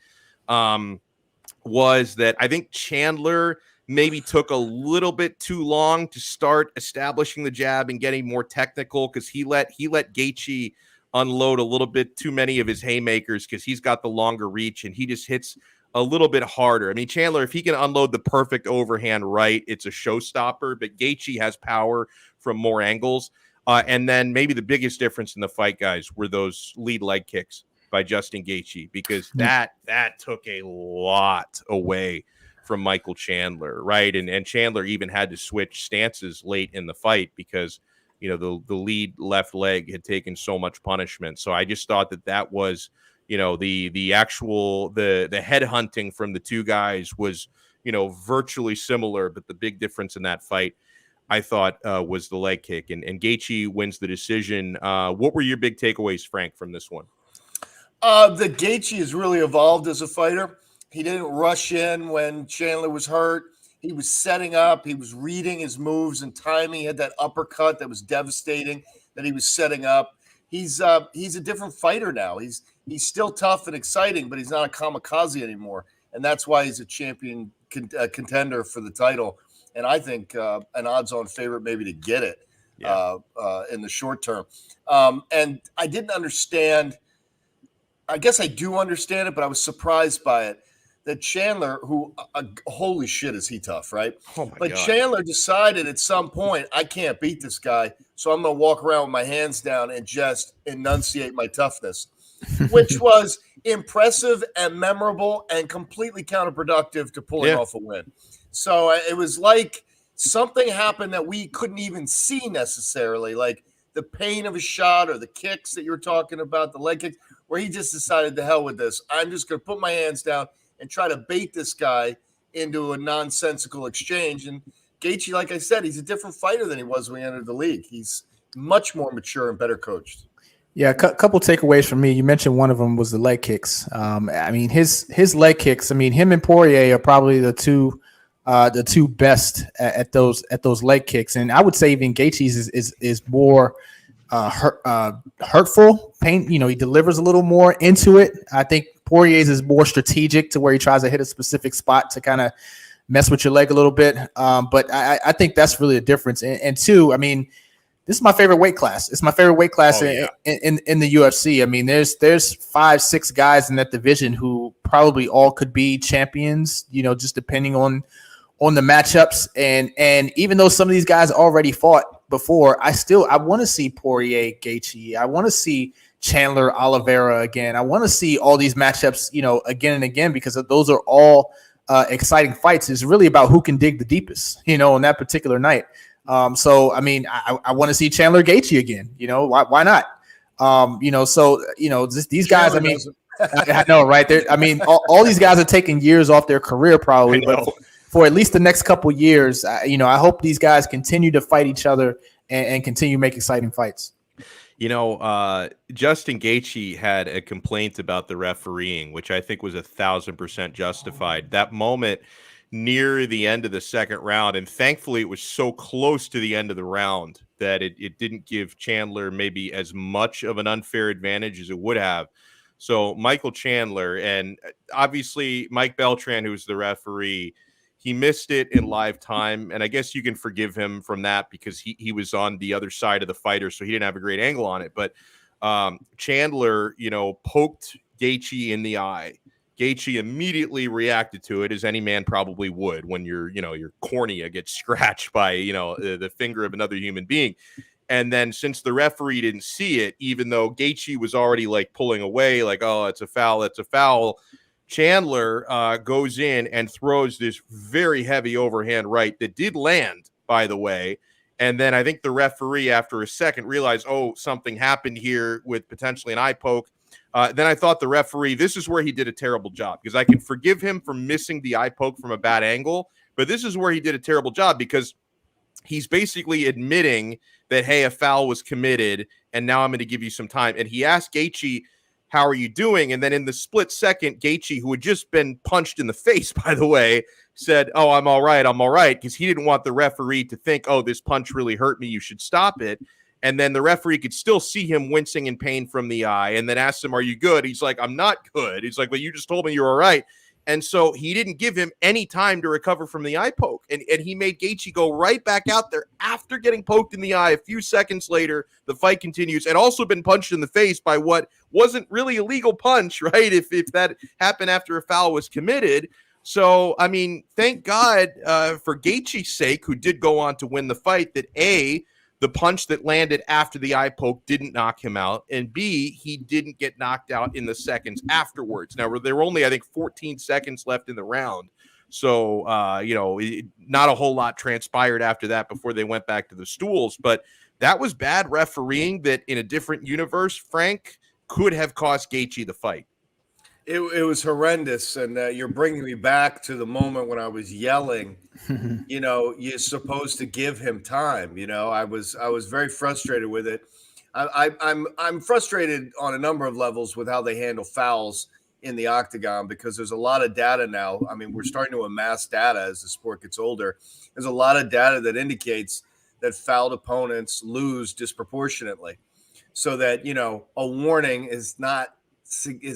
was that I think Chandler maybe took a little bit too long to start establishing the jab and getting more technical because he let Gaethje unload a little bit too many of his haymakers because he's got the longer reach and he just hits a little bit harder. I mean, Chandler, if he can unload the perfect overhand right, it's a showstopper, but Gaethje has power from more angles. And then maybe the biggest difference in the fight, guys, were those lead leg kicks by Justin Gaethje, because that took a lot away from Michael Chandler, right? And Chandler even had to switch stances late in the fight because the lead left leg had taken so much punishment. So I just thought that was, the actual the head hunting from the two guys was, virtually similar. But the big difference in that fight, I thought, was the leg kick. And Gaethje wins the decision. What were your big takeaways, Frank, from this one? The Gaethje has really evolved as a fighter. He didn't rush in when Chandler was hurt. He was setting up. He was reading his moves and timing. He had that uppercut that was devastating that he was setting up. He's a different fighter now. He's still tough and exciting, but he's not a kamikaze anymore. And that's why he's a champion contender for the title. And I think an odds-on favorite maybe to get it in the short term. And I didn't understand. I guess I do understand it, but I was surprised by it. That Chandler, who, holy shit, is he tough, right? Oh my but God. Chandler decided at some point, I can't beat this guy, so I'm going to walk around with my hands down and just enunciate my toughness, which was impressive and memorable and completely counterproductive to pulling off a win. So it was like something happened that we couldn't even see necessarily, like the pain of a shot or the kicks that you were talking about, the leg kicks, where he just decided, the hell with this. I'm just going to put my hands down and try to bait this guy into a nonsensical exchange. And Gaethje, like I said, he's a different fighter than he was when he entered the league. He's much more mature and better coached. Yeah, a couple takeaways from me. You mentioned one of them was the leg kicks. I mean, his leg kicks. I mean, him and Poirier are probably the two best at those leg kicks. And I would say even Gaethje's is more hurtful. Pain. He delivers a little more into it. I think Poirier's is more strategic to where he tries to hit a specific spot to kind of mess with your leg a little bit. But I think that's really a difference. And two, I mean, this is my favorite weight class. It's my favorite weight class in the UFC. I mean, there's 5-6 guys in that division who probably all could be champions, just depending on the matchups. And even though some of these guys already fought before, I want to see Poirier, Gaethje. I want to see Chandler, Oliveira again. I want to see all these matchups, again and again, because those are all exciting fights. It's really about who can dig the deepest, on that particular night. So, I mean, I want to see Chandler Gaethje again, why not? These guys, I mean, I know, right there. I mean, all these guys are taking years off their career probably, but for at least the next couple years, I hope these guys continue to fight each other and continue to make exciting fights. Justin Gaethje had a complaint about the refereeing, which I think was 1,000% justified. That moment near the end of the second round, and thankfully it was so close to the end of the round that it didn't give Chandler maybe as much of an unfair advantage as it would have. So Michael Chandler, and obviously Mike Beltran, who's the referee, he missed it in live time, and I guess you can forgive him from that because he was on the other side of the fighter, so he didn't have a great angle on it. But Chandler, poked Gaethje in the eye. Gaethje immediately reacted to it, as any man probably would when your cornea gets scratched by the finger of another human being. And then since the referee didn't see it, even though Gaethje was already like pulling away, like, oh, it's a foul, Chandler goes in and throws this very heavy overhand right that did land, by the way. And then I think the referee, after a second, realized, oh, something happened here with potentially an eye poke. Then I thought the referee, this is where he did a terrible job, because I can forgive him for missing the eye poke from a bad angle, but this is where he did a terrible job, because he's basically admitting that, hey, a foul was committed, and now I'm going to give you some time. And he asked Gaethje, how are you doing? And then in the split second, Gaethje, who had just been punched in the face, by the way, said, oh, I'm all right, because he didn't want the referee to think, oh, this punch really hurt me, you should stop it. And then the referee could still see him wincing in pain from the eye, and then asked him, are you good? He's like, I'm not good. He's like, well, you just told me you're all right. And so he didn't give him any time to recover from the eye poke. And he made Gaethje go right back out there after getting poked in the eye. A few seconds later, the fight continues, and also been punched in the face by what wasn't really a legal punch, right? If that happened after a foul was committed. So, I mean, thank God for Gaethje's sake, who did go on to win the fight, that A, the punch that landed after the eye poke didn't knock him out, and B, he didn't get knocked out in the seconds afterwards. Now, there were only, I think, 14 seconds left in the round. So, not a whole lot transpired after that before they went back to the stools. But that was bad refereeing that in a different universe, Frank, could have cost Gaethje the fight. It was horrendous, and you're bringing me back to the moment when I was yelling. You're supposed to give him time. I was very frustrated with it. I'm frustrated on a number of levels with how they handle fouls in the octagon, because there's a lot of data now. I mean, we're starting to amass data as the sport gets older. There's a lot of data that indicates that fouled opponents lose disproportionately, so that a warning is not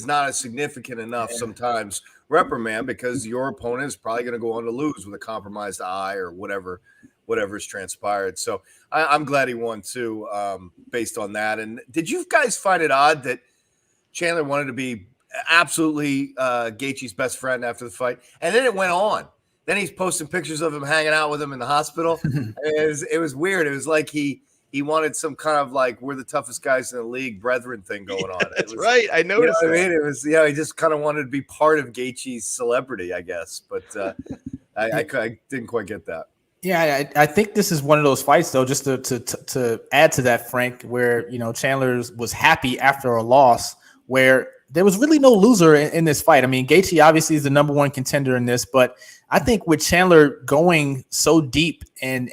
as significant enough sometimes reprimand, because your opponent is probably going to go on to lose with a compromised eye or whatever's transpired. So I'm glad he won too, based on that. And did you guys find it odd that Chandler wanted to be absolutely Gaethje's best friend after the fight? And then it went on. Then he's posting pictures of him hanging out with him in the hospital. It was weird. It was like he wanted some kind of like, we're the toughest guys in the league, brethren thing going on. That's right. I noticed. I mean, it was, he just kind of wanted to be part of Gaethje's celebrity, I guess. But I didn't quite get that. Yeah, I think this is one of those fights, though, just to add to that, Frank, where Chandler was happy after a loss, where there was really no loser in this fight. I mean, Gaethje obviously is the number one contender in this, but I think with Chandler going so deep and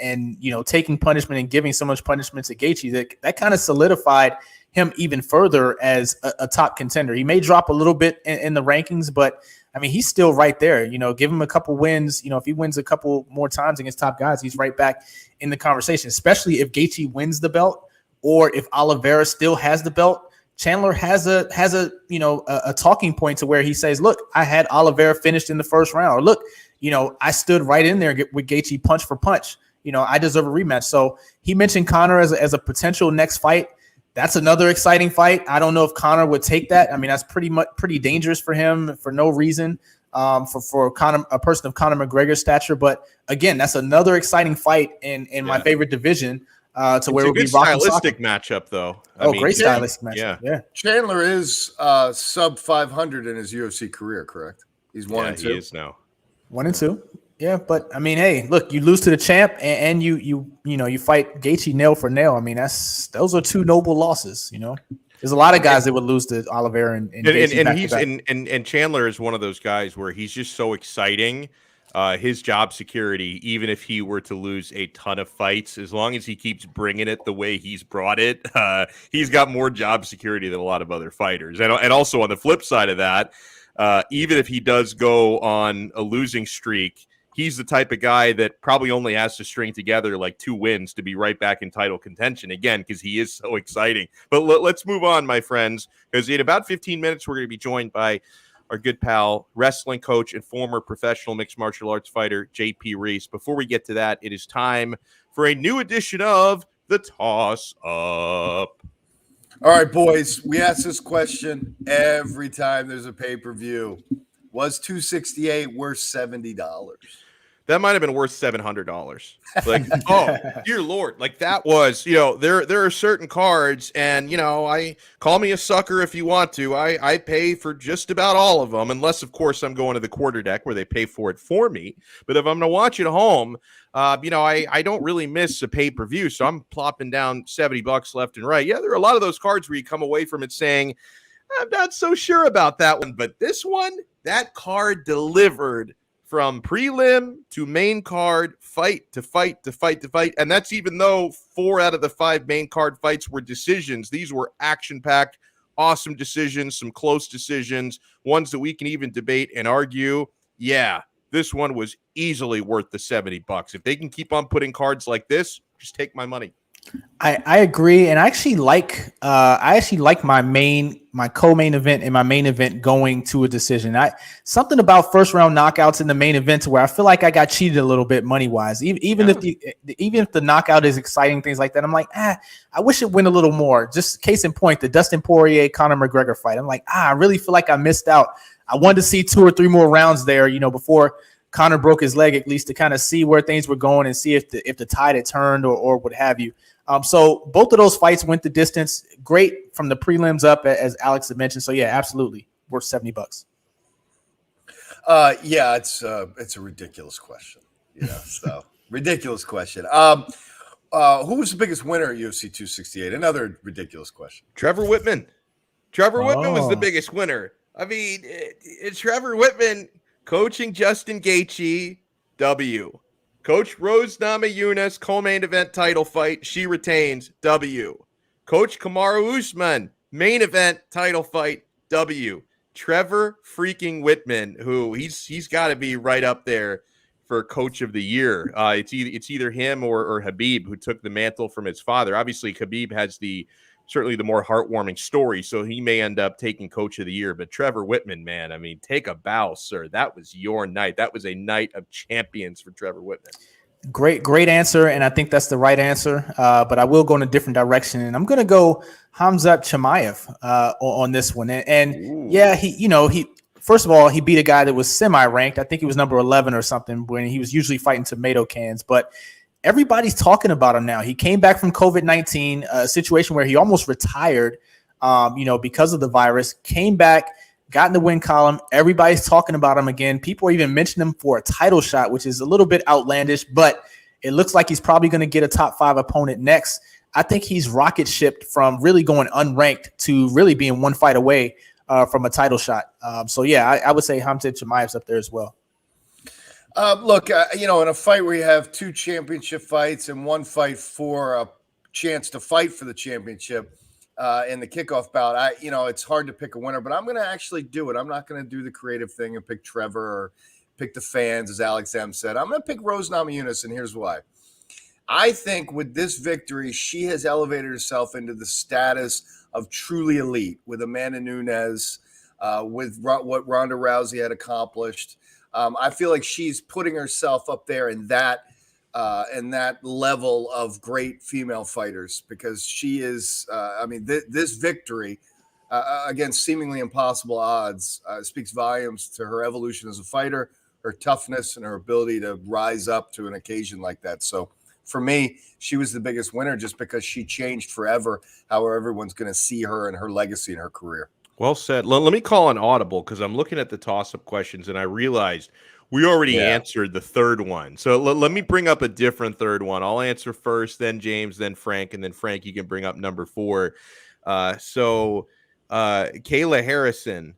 taking punishment and giving so much punishment to Gaethje, that kind of solidified him even further as a top contender. He may drop a little bit in the rankings, but I mean, he's still right there. Give him a couple wins. If he wins a couple more times against top guys, he's right back in the conversation, especially if Gaethje wins the belt, or if Oliveira still has the belt. Chandler has a talking point to where he says, look, I had Oliveira finished in the first round, or look, I stood right in there with Gaethje punch for punch. I deserve a rematch. So he mentioned Conor as a potential next fight. That's another exciting fight. I don't know if Conor would take that. I mean, that's pretty dangerous for him for no reason, for Conor, a person of Conor McGregor's stature. But again, that's another exciting fight in my favorite division. To where it would be stylistic matchup, though. Great stylistic matchup. Yeah. Chandler is sub 500 in his UFC career, correct? He's 1-2. He is now 1-2. Yeah, but I mean, hey, look, you lose to the champ, and you fight Gaethje nail for nail. I mean, those are two noble losses. There's a lot of guys that would lose to Oliveira and Gaethje and Chandler is one of those guys where he's just so exciting. His job security, even if he were to lose a ton of fights, as long as he keeps bringing it the way he's brought it, he's got more job security than a lot of other fighters. And also on the flip side of that, even if he does go on a losing streak, he's the type of guy that probably only has to string together like 2 wins to be right back in title contention again, because he is so exciting. But let's move on, my friends, because in about 15 minutes, we're going to be joined by our good pal, wrestling coach, and former professional mixed martial arts fighter, JP Reese. Before we get to that, it is time for a new edition of The Toss Up. All right, boys, we ask this question every time there's a pay-per-view. Was 268 worth $70? That might have been worth $700. Like, oh, dear Lord. Like, that was, there are certain cards, and, I call me a sucker if you want to. I pay for just about all of them, unless, of course, I'm going to the quarter deck where they pay for it for me. But if I'm going to watch it at home, I don't really miss a pay-per-view, so I'm plopping down $70 left and right. Yeah, there are a lot of those cards where you come away from it saying, I'm not so sure about that one, but this one, that card delivered from prelim to main card, fight to fight to fight to fight. And that's even though 4 out of the 5 main card fights were decisions. These were action-packed, awesome decisions, some close decisions, ones that we can even debate and argue. Yeah, this one was easily worth the $70. If they can keep on putting cards like this, just take my money. I agree, and I actually like my co-main event and my main event going to a decision. Something about first round knockouts in the main event where I feel like I got cheated a little bit money wise. Even if the knockout is exciting, things like that, I'm like, I wish it went a little more. Just case in point, the Dustin Poirier Conor McGregor fight. I'm like, I really feel like I missed out. I wanted to see 2 or 3 more rounds there, before Conor broke his leg, at least to kind of see where things were going and see if the tide had turned or what have you. So both of those fights went the distance. Great from the prelims up, as Alex had mentioned. So yeah, absolutely worth $70. Yeah, it's a ridiculous question. So ridiculous question. Who was the biggest winner at UFC 268? Another ridiculous question. Trevor Whitman. Trevor Whitman was the biggest winner. I mean, Trevor Whitman coaching Justin Gaethje, W. Coach Rose Namajunas, co-main event title fight. She retains, W. Coach Kamaru Usman, main event title fight, W. Trevor freaking Whitman, who he's got to be right up there for coach of the year. It's either him or Khabib, who took the mantle from his father. Obviously, Khabib has certainly the more heartwarming story, so he may end up taking coach of the year. But Trevor Whitman, man, I mean, take a bow, sir. That was your night. That was a night of champions for Trevor Whitman. Great answer, and I think that's the right answer. But I will go in a different direction, and I'm going to go Khamzat Chimaev on this one. And yeah, he first of all, he beat a guy that was semi-ranked. I think he was number 11 or something when he was usually fighting tomato cans, but everybody's talking about him now. He came back from COVID-19, a situation where he almost retired, because of the virus, came back, got in the win column. Everybody's talking about him again. People are even mentioning him for a title shot, which is a little bit outlandish, but it looks like he's probably going to get a top 5 opponent next. I think he's rocket shipped from really going unranked to really being one fight away from a title shot. So yeah, I would say Khamzat Chimaev's up there as well. Look, in a fight where you have 2 championship fights and 1 fight for a chance to fight for the championship in the kickoff bout, it's hard to pick a winner, but I'm going to actually do it. I'm not going to do the creative thing and pick Trevor or pick the fans, as Alex M said. I'm going to pick Rose Namajunas, and here's why. I think with this victory, she has elevated herself into the status of truly elite with Amanda Nunes, with what Ronda Rousey had accomplished. I feel like she's putting herself up there in that level of great female fighters, because she is, this victory against seemingly impossible odds speaks volumes to her evolution as a fighter, her toughness, and her ability to rise up to an occasion like that. So for me, she was the biggest winner just because she changed forever how everyone's going to see her and her legacy in her career. Well said. Let me call an audible because I'm looking at the toss-up questions and I realized we already answered the third one. So let me bring up a different third one. I'll answer first, then James, then Frank, and then Frank, you can bring up number 4. So Kayla Harrison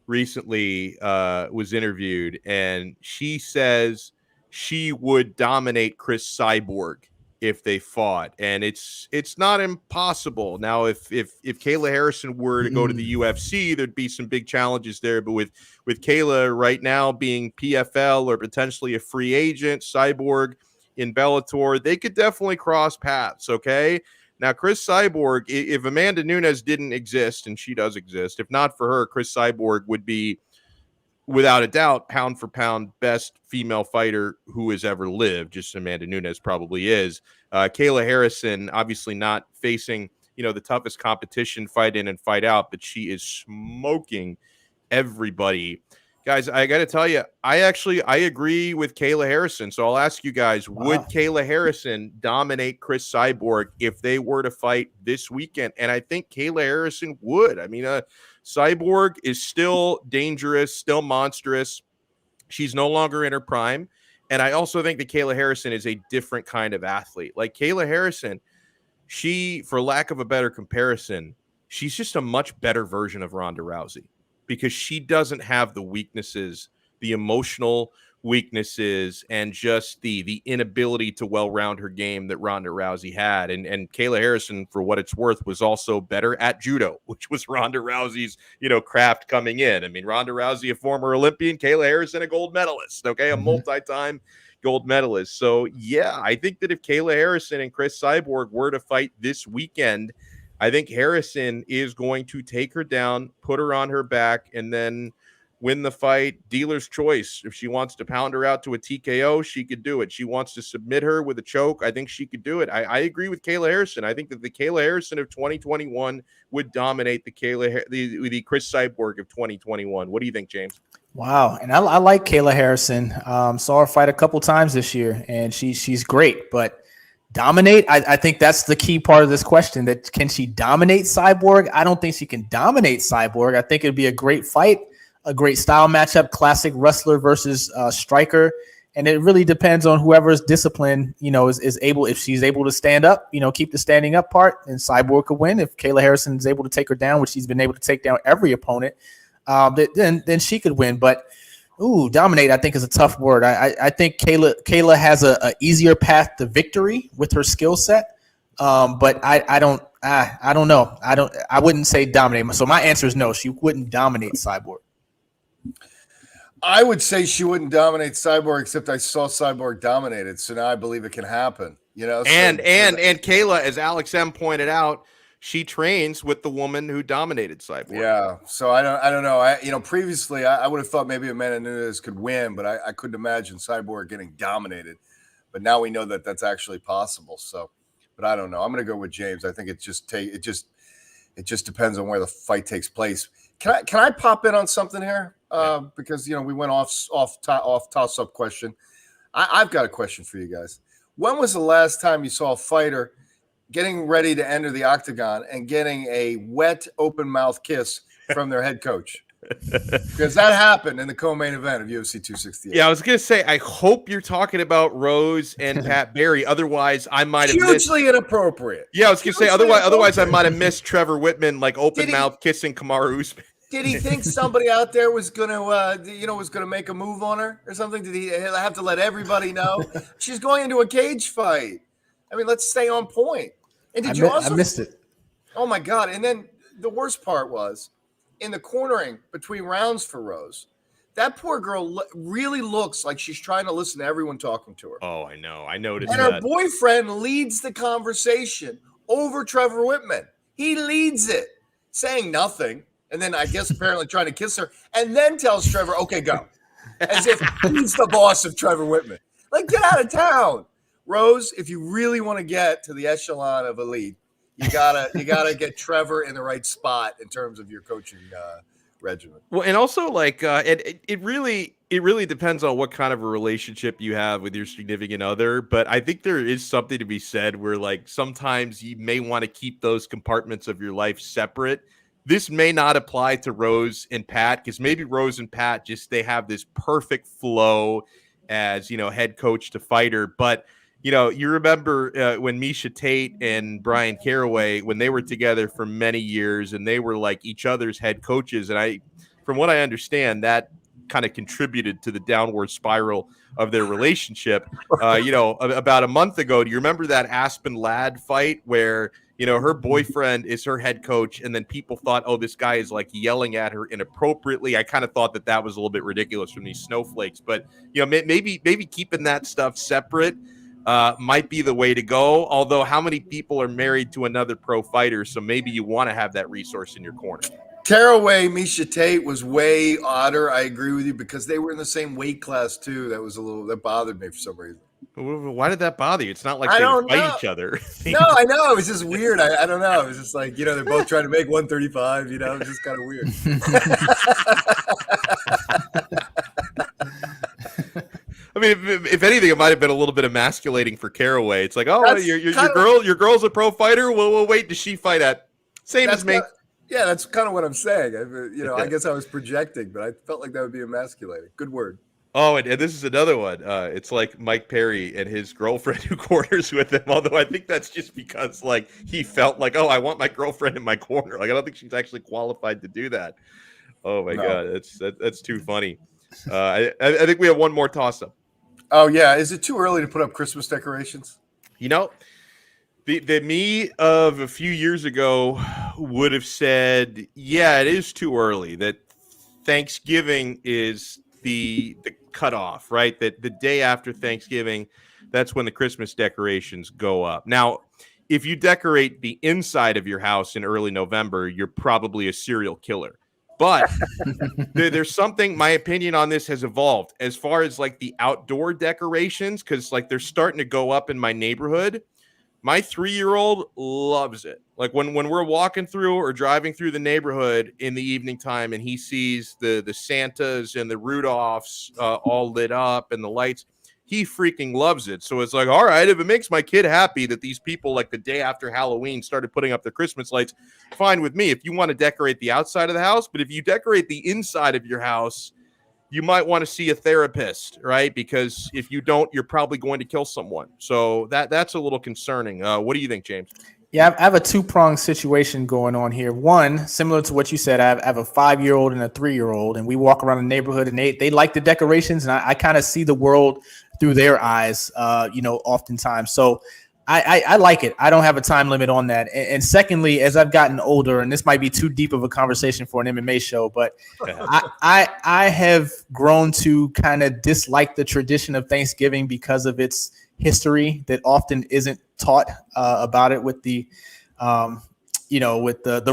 recently was interviewed, and she says she would dominate Chris Cyborg if they fought, and it's not impossible. Now, if Kayla Harrison were to go to the UFC, there'd be some big challenges there. But with Kayla right now being PFL or potentially a free agent, Cyborg in Bellator, they could definitely cross paths. Okay. Now, Chris Cyborg, if Amanda Nunes didn't exist, and she does exist, if not for her, Chris Cyborg would be, without a doubt, pound for pound, best female fighter who has ever lived. Just Amanda Nunes probably is. Kayla Harrison, obviously not facing, the toughest competition, fight in and fight out, but she is smoking everybody. Guys, I got to tell you, I agree with Kayla Harrison. So I'll ask you guys, would Kayla Harrison dominate Chris Cyborg if they were to fight this weekend? And I think Kayla Harrison would. I mean, Cyborg is still dangerous, still monstrous. She's no longer in her prime. And I also think that Kayla Harrison is a different kind of athlete. Like Kayla Harrison, she, for lack of a better comparison, she's just a much better version of Ronda Rousey because she doesn't have the weaknesses, the emotional weaknesses, and just the inability to well-round her game that Ronda Rousey had. And Kayla Harrison, for what it's worth, was also better at judo, which was Ronda Rousey's, craft coming in. I mean, Ronda Rousey, a former Olympian, Kayla Harrison, a gold medalist, okay, a multi-time gold medalist. So, yeah, I think that if Kayla Harrison and Chris Cyborg were to fight this weekend, I think Harrison is going to take her down, put her on her back, and then win the fight. Dealer's choice. If she wants to pound her out to a TKO, she could do it. She wants to submit her with a choke, I think she could do it. I agree with Kayla Harrison. I think that the Kayla Harrison of 2021 would dominate the Chris Cyborg of 2021. What do you think, James? Wow, and I like Kayla Harrison. Saw her fight a couple times this year, and she's great. But dominate, I think that's the key part of this question. That can she dominate Cyborg? I don't think she can dominate Cyborg. I think it'd be a great fight, a great style matchup, classic wrestler versus striker. And it really depends on whoever's discipline, is able, if she's able to stand up, keep the standing up part, and Cyborg could win. If Kayla Harrison is able to take her down, which she's been able to take down every opponent, then she could win. But dominate, I think, is a tough word. I think Kayla has a easier path to victory with her skill set. But I don't know. I wouldn't say dominate. So my answer is no, she wouldn't dominate Cyborg. I would say she wouldn't dominate Cyborg, except I saw Cyborg dominated, so now I believe it can happen. And Kayla, as Alex M pointed out, she trains with the woman who dominated Cyborg. Yeah, so I don't know. Previously I would have thought maybe Amanda Nunes could win, but I couldn't imagine Cyborg getting dominated. But now we know that that's actually possible. So, but I don't know. I'm going to go with James. I think it just depends on where the fight takes place. Can I pop in on something here? Because we went off toss-up question. I've got a question for you guys. When was the last time you saw a fighter getting ready to enter the octagon and getting a wet open mouth kiss from their head coach? Because that happened in the co-main event of UFC 268. Yeah, I was going to say, I hope you're talking about Rose and Pat Barry. Otherwise, I might have hugely inappropriate. Yeah, I was going to say, otherwise I might have missed Trevor Whitman, like open mouth kissing Kamaru Usman. Did he think somebody out there was gonna make a move on her or something? Did he have to let everybody know she's going into a cage fight? I mean, let's stay on point. And I missed it. Oh my God! And then the worst part was in the cornering between rounds for Rose. That poor girl really looks like she's trying to listen to everyone talking to her. Oh, I know. I noticed. And her boyfriend leads the conversation over Trevor Whitman. He leads it, saying nothing. And then I guess apparently trying to kiss her, and then tells Trevor, "Okay, go," as if he's the boss of Trevor Whitman. Like, get out of town, Rose. If you really want to get to the echelon of elite, you gotta get Trevor in the right spot in terms of your coaching regimen. Well, and also it really depends on what kind of a relationship you have with your significant other. But I think there is something to be said where sometimes you may want to keep those compartments of your life separate. This may not apply to Rose and Pat because maybe Rose and Pat they have this perfect flow as, head coach to fighter. But, you remember when Misha Tate and Brian Caraway, when they were together for many years and they were like each other's head coaches. And from what I understand, that kind of contributed to the downward spiral of their relationship. About a month ago, do you remember that Aspen Ladd fight where her boyfriend is her head coach, and then people thought, oh, this guy is yelling at her inappropriately. I kind of thought that was a little bit ridiculous from these snowflakes, but maybe keeping that stuff separate might be the way to go. Although, how many people are married to another pro fighter? So maybe you want to have that resource in your corner. Caraway, Misha Tate was way odder. I agree with you because they were in the same weight class too. That bothered me for some reason. Why did that bother you? It's not like they fight each other. No, I know. It was just weird. I don't know. It was just they're both trying to make 135, it was just kind of weird. I mean, if anything, it might have been a little bit emasculating for Caraway. It's like, oh, your girl's a pro fighter. We'll wait till she fight at. Same as me. Yeah, that's kind of what I'm saying. I guess I was projecting, but I felt like that would be emasculating. Good word. Oh, and this is another one. It's like Mike Perry and his girlfriend who corners with him. Although I think that's just because like he felt like, oh, I want my girlfriend in my corner. Like I don't think she's actually qualified to do that. Oh my God, that's too funny. I think we have one more toss up. Oh yeah, is it too early to put up Christmas decorations? You know, the me of a few years ago would have said, yeah, it is too early. That Thanksgiving is the cutoff, right? That the day after Thanksgiving, that's when the Christmas decorations go up. Now, if you decorate the inside of your house in early November, you're probably a serial killer. But there's something, my opinion on this has evolved as far as like the outdoor decorations, because like they're starting to go up in my neighborhood. My 3-year-old loves it. Like when we're walking through or driving through the neighborhood in the evening time and he sees the Santas and the Rudolphs all lit up and the lights, he freaking loves it. So it's like, all right, if it makes my kid happy that these people like the day after Halloween started putting up their Christmas lights, fine with me. If you want to decorate the outside of the house, but if you decorate the inside of your house, you might want to see a therapist, right? Because if you don't, you're probably going to kill someone. So that's a little concerning. What do you think, James? Yeah, I have a two-pronged situation going on here. One, similar to what you said, I have a 5-year-old and a 3-year-old, and we walk around the neighborhood, and they like the decorations, and I kind of see the world through their eyes, oftentimes. So I like it. I don't have a time limit on that. And secondly, as I've gotten older, and this might be too deep of a conversation for an MMA show, but I have grown to kind of dislike the tradition of Thanksgiving because of its history that often isn't taught about it with the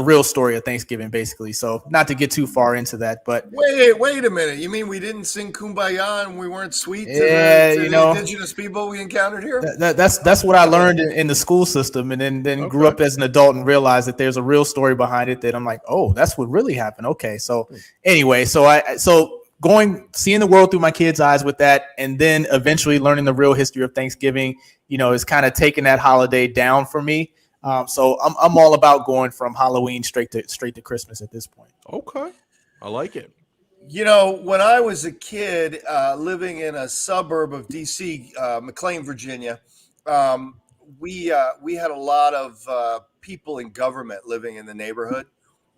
real story of Thanksgiving, basically. So not to get too far into that, but wait a minute. You mean we didn't sing Kumbaya and we weren't sweet to the indigenous people we encountered here? That's what I learned in the school system, and then grew up as an adult and realized that there's a real story behind it that I'm like, oh, that's what really happened. Okay. So anyway, seeing the world through my kids' eyes with that, and then eventually learning the real history of Thanksgiving, is kind of taking that holiday down for me. So I'm all about going from Halloween straight to Christmas at this point. Okay, I like it. When I was a kid living in a suburb of DC, McLean, Virginia, we had a lot of people in government living in the neighborhood,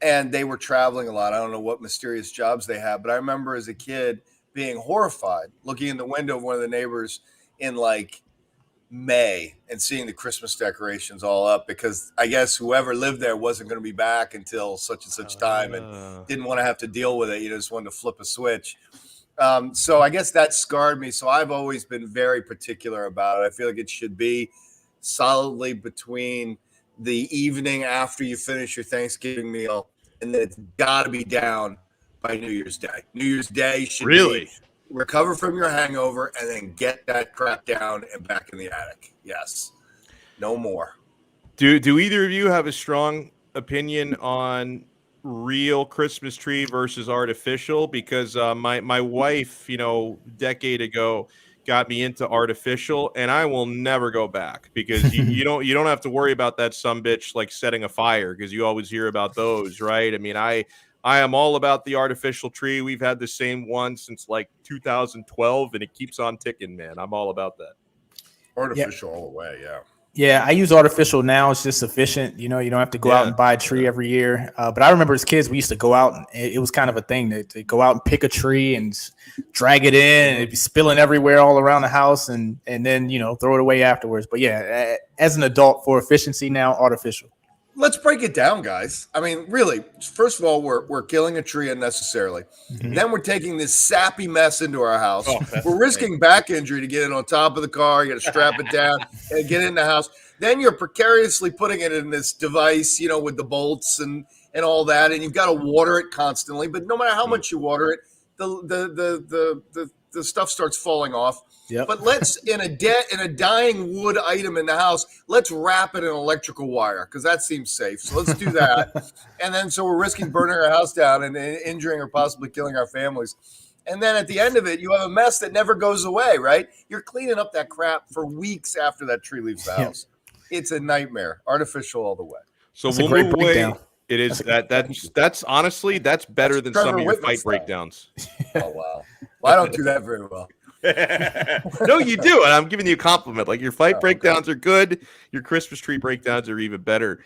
and they were traveling a lot. I don't know what mysterious jobs they had, but I remember as a kid being horrified, looking in the window of one of the neighbors in like May and seeing the Christmas decorations all up, because I guess whoever lived there wasn't going to be back until such and such time and didn't want to have to deal with it. You just wanted to flip a switch. So I guess that scarred me. So I've always been very particular about it. I feel like it should be solidly between the evening after you finish your Thanksgiving meal, and then it's got to be down by New Year's Day. New Year's Day should be recover from your hangover and then get that crap down and back in the attic. Yes. No more. Do either of you have a strong opinion on real Christmas tree versus artificial? Because my wife, decade ago got me into artificial, and I will never go back, because you don't have to worry about that sumbitch like setting a fire, because you always hear about those, right? I mean, I am all about the artificial tree. We've had the same one since like 2012, and it keeps on ticking, man. I'm all about that. Artificial all the way, yeah. Yeah, I use artificial now. It's just efficient. You don't have to go out and buy a tree every year. But I remember as kids, we used to go out, and it was kind of a thing to go out and pick a tree and drag it in, and it'd be spilling everywhere all around the house, and then, throw it away afterwards. But yeah, as an adult, for efficiency now, artificial. Let's break it down, guys. I mean, really, first of all, we're killing a tree unnecessarily. Mm-hmm. Then we're taking this sappy mess into our house. We're risking back injury to get it on top of the car. You got to strap it down and get it in the house. Then you're precariously putting it in this device, with the bolts and all that, and you've got to water it constantly. But no matter how much you water it, the stuff starts falling off. Yep. But let's in a dying wood item in the house, let's wrap it in electrical wire, because that seems safe. So let's do that. And then so we're risking burning our house down and injuring or possibly killing our families. And then at the end of it, you have a mess that never goes away, right? You're cleaning up that crap for weeks after that tree leaves the house. It's a nightmare. Artificial all the way. So we'll move away. It is that's honestly, that's better than some of your fight breakdowns. Oh, wow. Well, I don't do that very well. No, you do, and I'm giving you a compliment. Like your fight breakdowns are good. Your Christmas tree breakdowns are even better.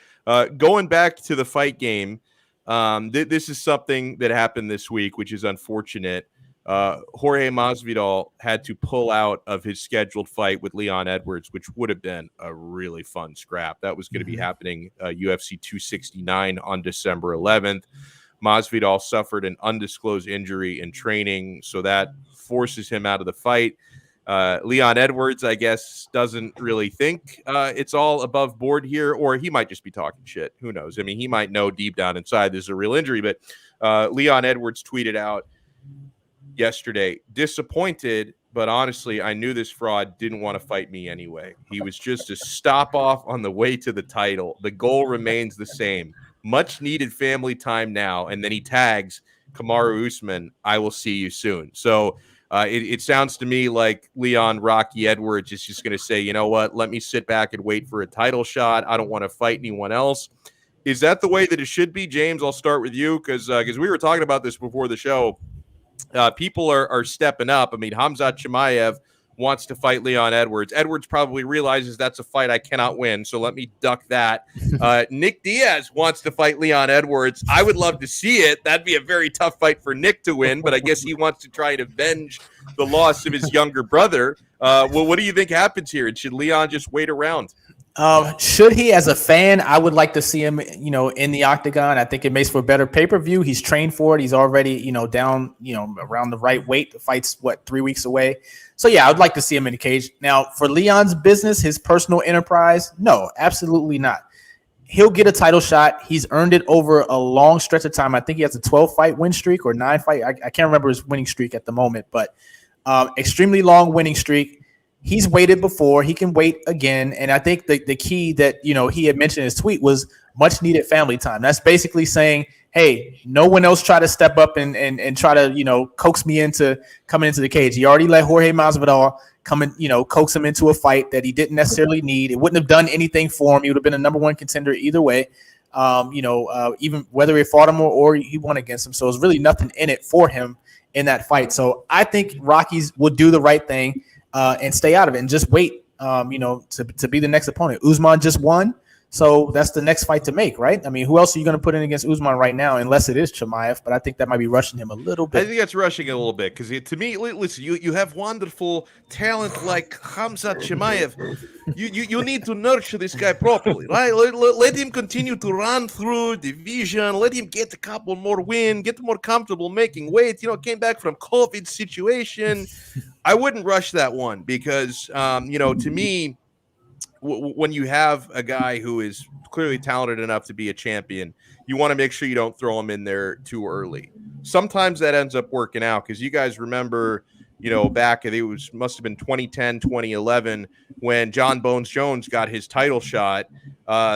Going back to the fight game, this is something that happened this week, which is unfortunate. Jorge Masvidal had to pull out of his scheduled fight with Leon Edwards, which would have been a really fun scrap. That was going to be happening UFC 269 on December 11th. Masvidal suffered an undisclosed injury in training, so that forces him out of the fight. Leon Edwards, I guess, doesn't really think it's all above board here, or he might just be talking shit. Who knows? I mean, he might know deep down inside this is a real injury, but Leon Edwards tweeted out yesterday, disappointed, but honestly, I knew this fraud didn't want to fight me anyway. He was just a stop off on the way to the title. The goal remains the same. Much needed family time now. And then he tags Kamaru Usman, I will see you soon. So it sounds to me like Leon Rocky Edwards is just going to say, you know what, let me sit back and wait for a title shot. I don't want to fight anyone else. Is that the way that it should be? James, I'll start with you because we were talking about this before the show. People are stepping up. I mean, Khamzat Chimaev wants to fight Leon Edwards. Edwards probably realizes that's a fight I cannot win, so let me duck that. Nick Diaz wants to fight Leon Edwards. I would love to see it. That'd be a very tough fight for Nick to win, but I guess he wants to try and avenge the loss of his younger brother. Well, what do you think happens here? And should Leon just wait around? Should he, as a fan, I would like to see him, in the octagon. I think it makes for a better pay-per-view. He's trained for it. He's already, down, around the right weight. The fight's 3 weeks away. So yeah, I would like to see him in the cage. Now, for Leon's business, his personal enterprise, no, absolutely not. He'll get a title shot. He's earned it over a long stretch of time. I think he has a 12-fight win streak or 9-fight. I can't remember his winning streak at the moment, but extremely long winning streak. He's waited before. He can wait again. And I think the key that, he had mentioned in his tweet was much needed family time. That's basically saying, hey, no one else try to step up and try to, coax me into coming into the cage. He already let Jorge Masvidal come and, coax him into a fight that he didn't necessarily need. It wouldn't have done anything for him. He would have been a number one contender either way, even whether he fought him or he won against him. So there's really nothing in it for him in that fight. So I think Rockies would do the right thing. And stay out of it and just wait, to be the next opponent. Usman just won, so that's the next fight to make, right? I mean, who else are you going to put in against Usman right now, unless it is Chimaev? But I think that might be rushing him a little bit. I think that's rushing it a little bit because to me, listen, you have wonderful talent like Khamzat Chimaev. You need to nurture this guy properly, right? Let him continue to run through division. Let him get a couple more wins, get more comfortable making weight. Came back from COVID situation. I wouldn't rush that one because, to me, when you have a guy who is clearly talented enough to be a champion, you want to make sure you don't throw him in there too early. Sometimes that ends up working out because you guys remember, back must have been 2010, 2011 when John Bones Jones got his title shot.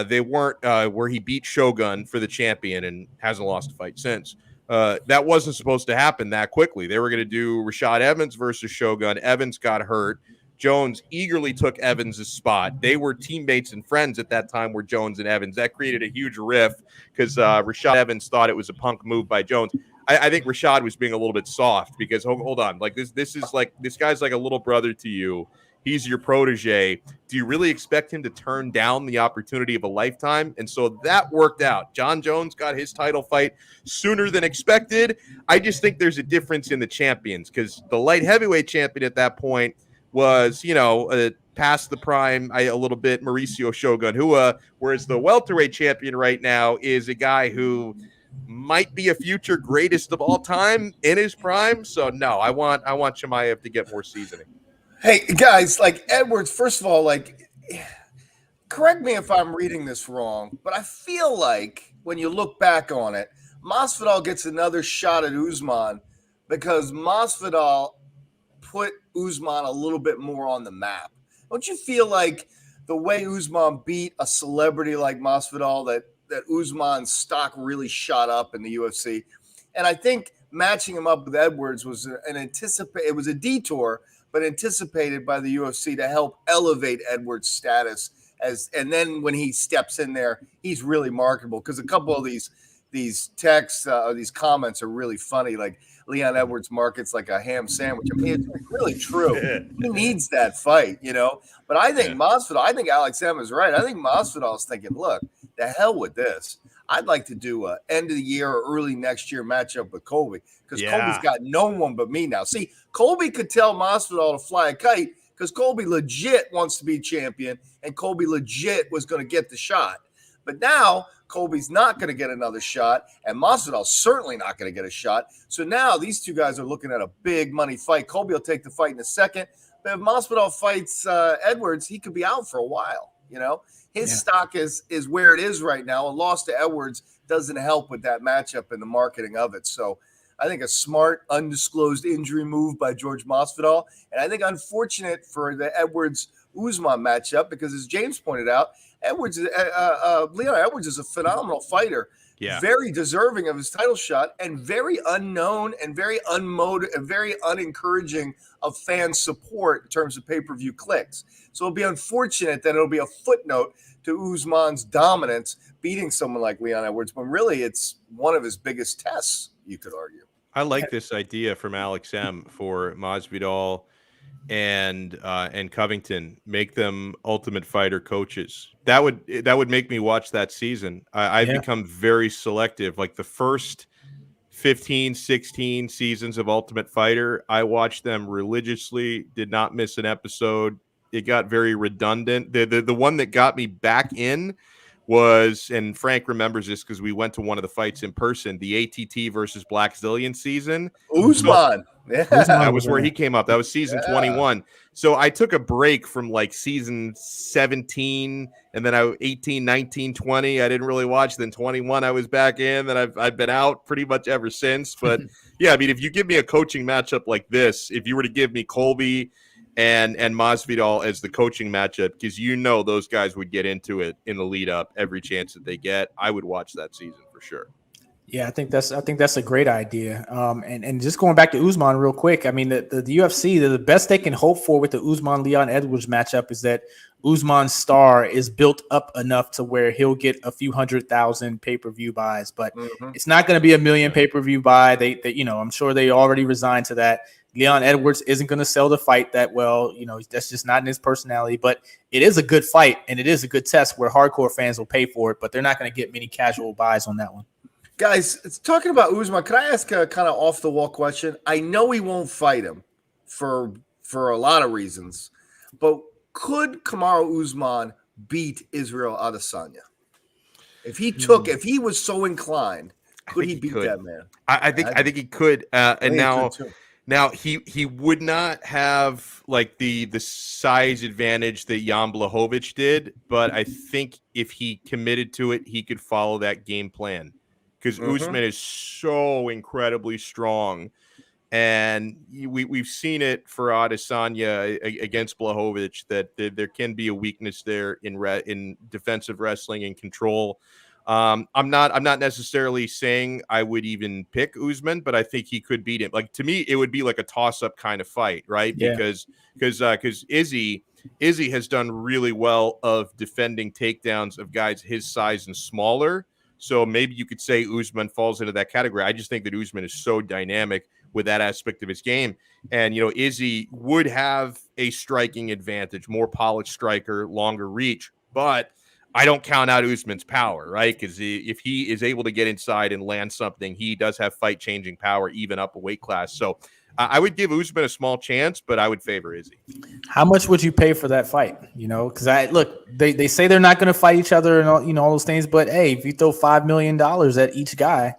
They weren't where he beat Shogun for the champion and hasn't lost a fight since. That wasn't supposed to happen that quickly. They were going to do Rashad Evans versus Shogun. Evans got hurt. Jones eagerly took Evans' spot. They were teammates and friends at that time, were Jones and Evans. That created a huge rift because Rashad Evans thought it was a punk move by Jones. I think Rashad was being a little bit soft because hold on, like this guy's like a little brother to you. He's your protege. Do you really expect him to turn down the opportunity of a lifetime? And so that worked out. John Jones got his title fight sooner than expected. I just think there's a difference in the champions because the light heavyweight champion at that point was, past the prime a little bit, Mauricio Shogun Hua, whereas the welterweight champion right now is a guy who might be a future greatest of all time in his prime. So no, I want Chimaev to get more seasoning. Hey guys, like Edwards, first of all, correct me if I'm reading this wrong, but I feel like when you look back on it, Masvidal gets another shot at Usman because Masvidal put Usman a little bit more on the map. Don't you feel like the way Usman beat a celebrity like Masvidal, that Usman's stock really shot up in the UFC? And I think matching him up with Edwards was it was a detour, but anticipated by the UFC to help elevate Edwards' status and then when he steps in there, he's really marketable because a couple of these these texts or these comments are really funny. Like Leon Edwards markets like a ham sandwich. I mean, it's really true. He needs that fight, But I think Masvidal, I think Alex M is right. I think Masvidal's thinking, look, the hell with this. I'd like to do a end of the year or early next year matchup with Colby because Colby's got no one but me now. See, Colby could tell Masvidal to fly a kite because Colby legit wants to be champion and Colby legit was going to get the shot. But now Colby's not going to get another shot and Masvidal's certainly not going to get a shot. So now these two guys are looking at a big money fight. Colby will take the fight in a second. But if Masvidal fights Edwards, he could be out for a while, His stock is where it is right now. A loss to Edwards doesn't help with that matchup and the marketing of it. So I think a smart, undisclosed injury move by Georges Masvidal. And I think unfortunate for the Edwards-Usman matchup because, as James pointed out, Leon Edwards is a phenomenal fighter. Yeah. Very deserving of his title shot and very unknown and very unmotivated, very unencouraging of fan support in terms of pay-per-view clicks. So it'll be unfortunate that it'll be a footnote to Usman's dominance beating someone like Leon Edwards, when really it's one of his biggest tests, you could argue. I like this idea from Alex M for Masvidal and Covington. Make them Ultimate Fighter coaches. That would make me watch that season. I've become very selective. Like the first 15, 16 seasons of Ultimate Fighter, I watched them religiously, did not miss an episode. It got very redundant. The one that got me back in was, and Frank remembers this because we went to one of the fights in person, the ATT versus Black Zillion season. Usman. Yeah. That was where he came up. That was season 21. So I took a break from like season 17 and then 18, 19, 20. I didn't really watch. Then 21, I was back in. Then I've been out pretty much ever since. But yeah, I mean, if you give me a coaching matchup like this, if you were to give me Colby and Masvidal as the coaching matchup, because those guys would get into it in the lead up every chance that they get, I would watch that season for sure. Yeah, I think that's a great idea. And just going back to Usman real quick, I mean, the UFC, the best they can hope for with the Usman Leon Edwards matchup is that Usman's star is built up enough to where he'll get a few 100,000 pay-per-view buys, but it's not going to be a million pay-per-view buy. They I'm sure they already resigned to that. Leon Edwards isn't going to sell the fight that well. That's just not in his personality, but it is a good fight and it is a good test where hardcore fans will pay for it, but they're not going to get many casual buys on that one. Guys, it's talking about Usman. Can I ask a kind of off-the-wall question? I know he won't fight him for a lot of reasons, but could Kamaru Usman beat Israel Adesanya? If he was so inclined, could he beat that man? I think he could. And now he would not have like the size advantage that Jan Blachowicz did, but I think if he committed to it, he could follow that game plan. Because Usman is so incredibly strong, and we've seen it for Adesanya against Blachowicz that there can be a weakness there in defensive wrestling and control. I'm not necessarily saying I would even pick Usman, but I think he could beat him. Like to me, it would be like a toss-up kind of fight, right? Yeah. Because Izzy has done really well of defending takedowns of guys his size and smaller. So maybe you could say Usman falls into that category. I just think that Usman is so dynamic with that aspect of his game. And, Izzy would have a striking advantage, more polished striker, longer reach. But I don't count out Usman's power, right? Because if he is able to get inside and land something, he does have fight-changing power, even up a weight class. So I would give Usman a small chance, but I would favor Izzy. How much would you pay for that fight? Because they say they're not going to fight each other and all those things. But hey, if you throw $5 million at each guy,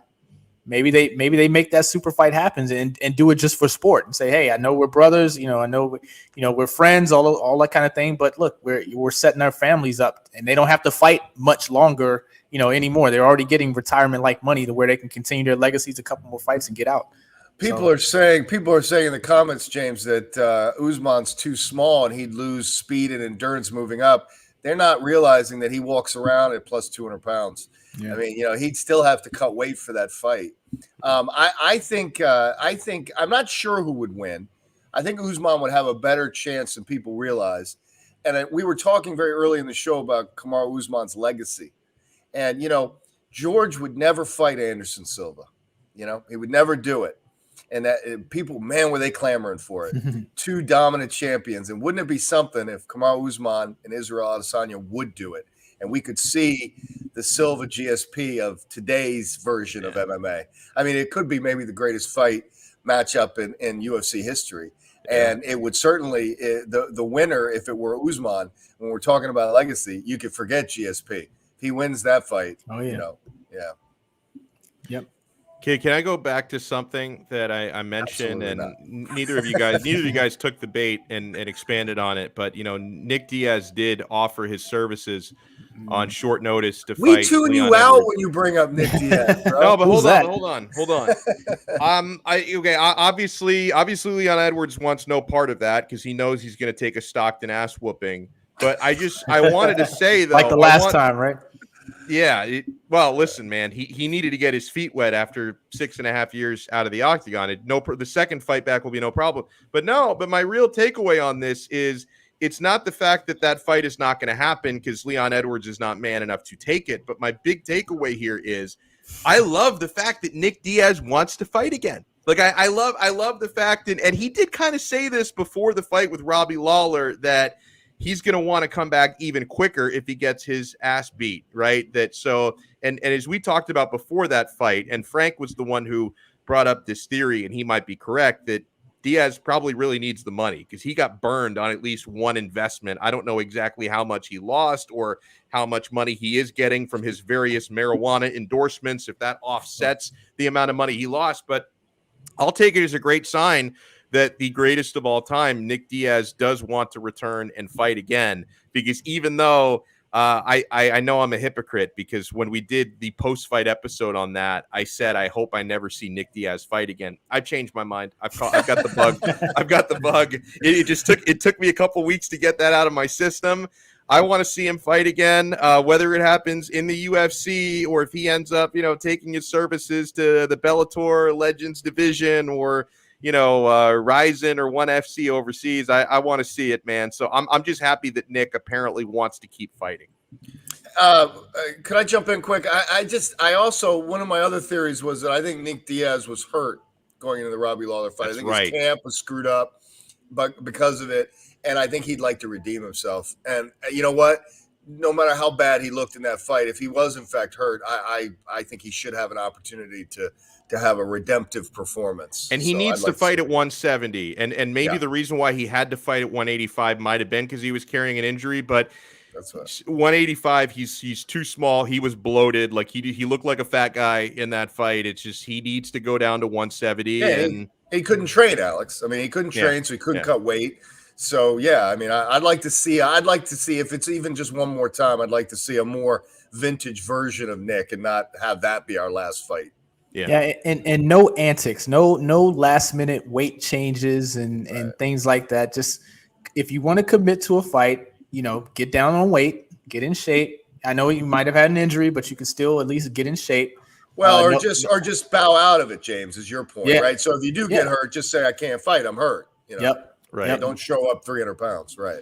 maybe they make that super fight happen and do it just for sport and say, hey, I know we're brothers, I know we're friends, all that kind of thing. But look, we're setting our families up, and they don't have to fight much longer, anymore. They're already getting retirement like money to where they can continue their legacies, a couple more fights, and get out. People are saying in the comments, James, that Usman's too small and he'd lose speed and endurance moving up. They're not realizing that he walks around at plus 200 pounds. Yeah. I mean, he'd still have to cut weight for that fight. I think I'm not sure who would win. I think Usman would have a better chance than people realize. And we were talking very early in the show about Kamaru Usman's legacy. And, George would never fight Anderson Silva. He would never do it. And that people, man, were they clamoring for it. Two dominant champions. And wouldn't it be something if Kamaru Usman and Israel Adesanya would do it? And we could see the Silva GSP of today's version of MMA. I mean, it could be maybe the greatest fight matchup in UFC history. And it would certainly, the winner, if it were Usman, when we're talking about legacy, you could forget GSP. If he wins that fight, Yep. Okay, can I go back to something that I mentioned? Absolutely and not. neither of you guys took the bait and expanded on it. But Nick Diaz did offer his services on short notice to fight. We tune you Leon out Edwards. when you bring up Nick Diaz, bro. No, but hold that? on. Obviously Leon Edwards wants no part of that because he knows he's going to take a Stockton ass whooping. But I wanted to say though, Like the last time, right? Yeah. Well, listen, man, he needed to get his feet wet after 6.5 years out of the octagon. The second fight back will be no problem. But my real takeaway on this is it's not the fact that fight is not going to happen because Leon Edwards is not man enough to take it. But my big takeaway here is I love the fact that Nick Diaz wants to fight again. Like I love the fact and he did kind of say this before the fight with Robbie Lawler that he's going to want to come back even quicker if he gets his ass beat, right? And as we talked about before that fight, and Frank was the one who brought up this theory, and he might be correct, that Diaz probably really needs the money because he got burned on at least one investment. I don't know exactly how much he lost or how much money he is getting from his various marijuana endorsements, if that offsets the amount of money he lost. But I'll take it as a great sign that the greatest of all time, Nick Diaz, does want to return and fight again. Because even though I know I'm a hypocrite, because when we did the post-fight episode on that, I said I hope I never see Nick Diaz fight again. I've changed my mind. I've got the bug. I've got the bug. It took me a couple weeks to get that out of my system. I want to see him fight again, whether it happens in the UFC or if he ends up, taking his services to the Bellator Legends division or Ryzen or ONE FC overseas. I want to see it, man. So I'm just happy that Nick apparently wants to keep fighting. Could I jump in quick? I also, one of my other theories was that I think Nick Diaz was hurt going into the Robbie Lawler fight. That's I think right. His camp was screwed up, but because of it, and I think he'd like to redeem himself. And you know what? No matter how bad he looked in that fight, if he was in fact hurt, I think he should have an opportunity to have a redemptive performance. And he needs to fight at 170. And maybe the reason why he had to fight at 185 might have been because he was carrying an injury, but that's right. 185, he's too small. He was bloated. Like he looked like a fat guy in that fight. It's just he needs to go down to 170. Yeah, and he couldn't train, Alex. I mean, he couldn't train, so he couldn't cut weight. So I mean, I'd like to see if it's even just one more time. I'd like to see a more vintage version of Nick and not have that be our last fight. Yeah, and no antics, no last minute weight changes and things like that. Just if you want to commit to a fight, get down on weight, get in shape. I know you might have had an injury, but you can still at least get in shape. Well, or just bow out of it, James, is your point, right? So if you do get hurt, just say I can't fight, I'm hurt. Yep. Right. Yep. Don't show up 300 pounds. Right.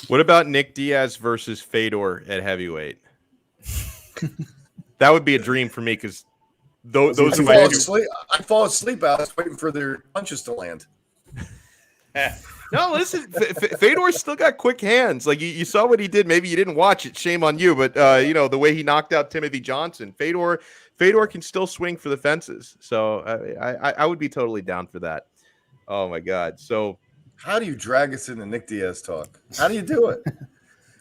What about Nick Diaz versus Fedor at heavyweight? That would be a dream for me because those are my two. I'd fall asleep out waiting for their punches to land. No, listen, Fedor's still got quick hands. Like you saw what he did. Maybe you didn't watch it. Shame on you. But the way he knocked out Timothy Johnson, Fedor can still swing for the fences. So I would be totally down for that. Oh my God. So. How do you drag us into Nick Diaz talk? How do you do it?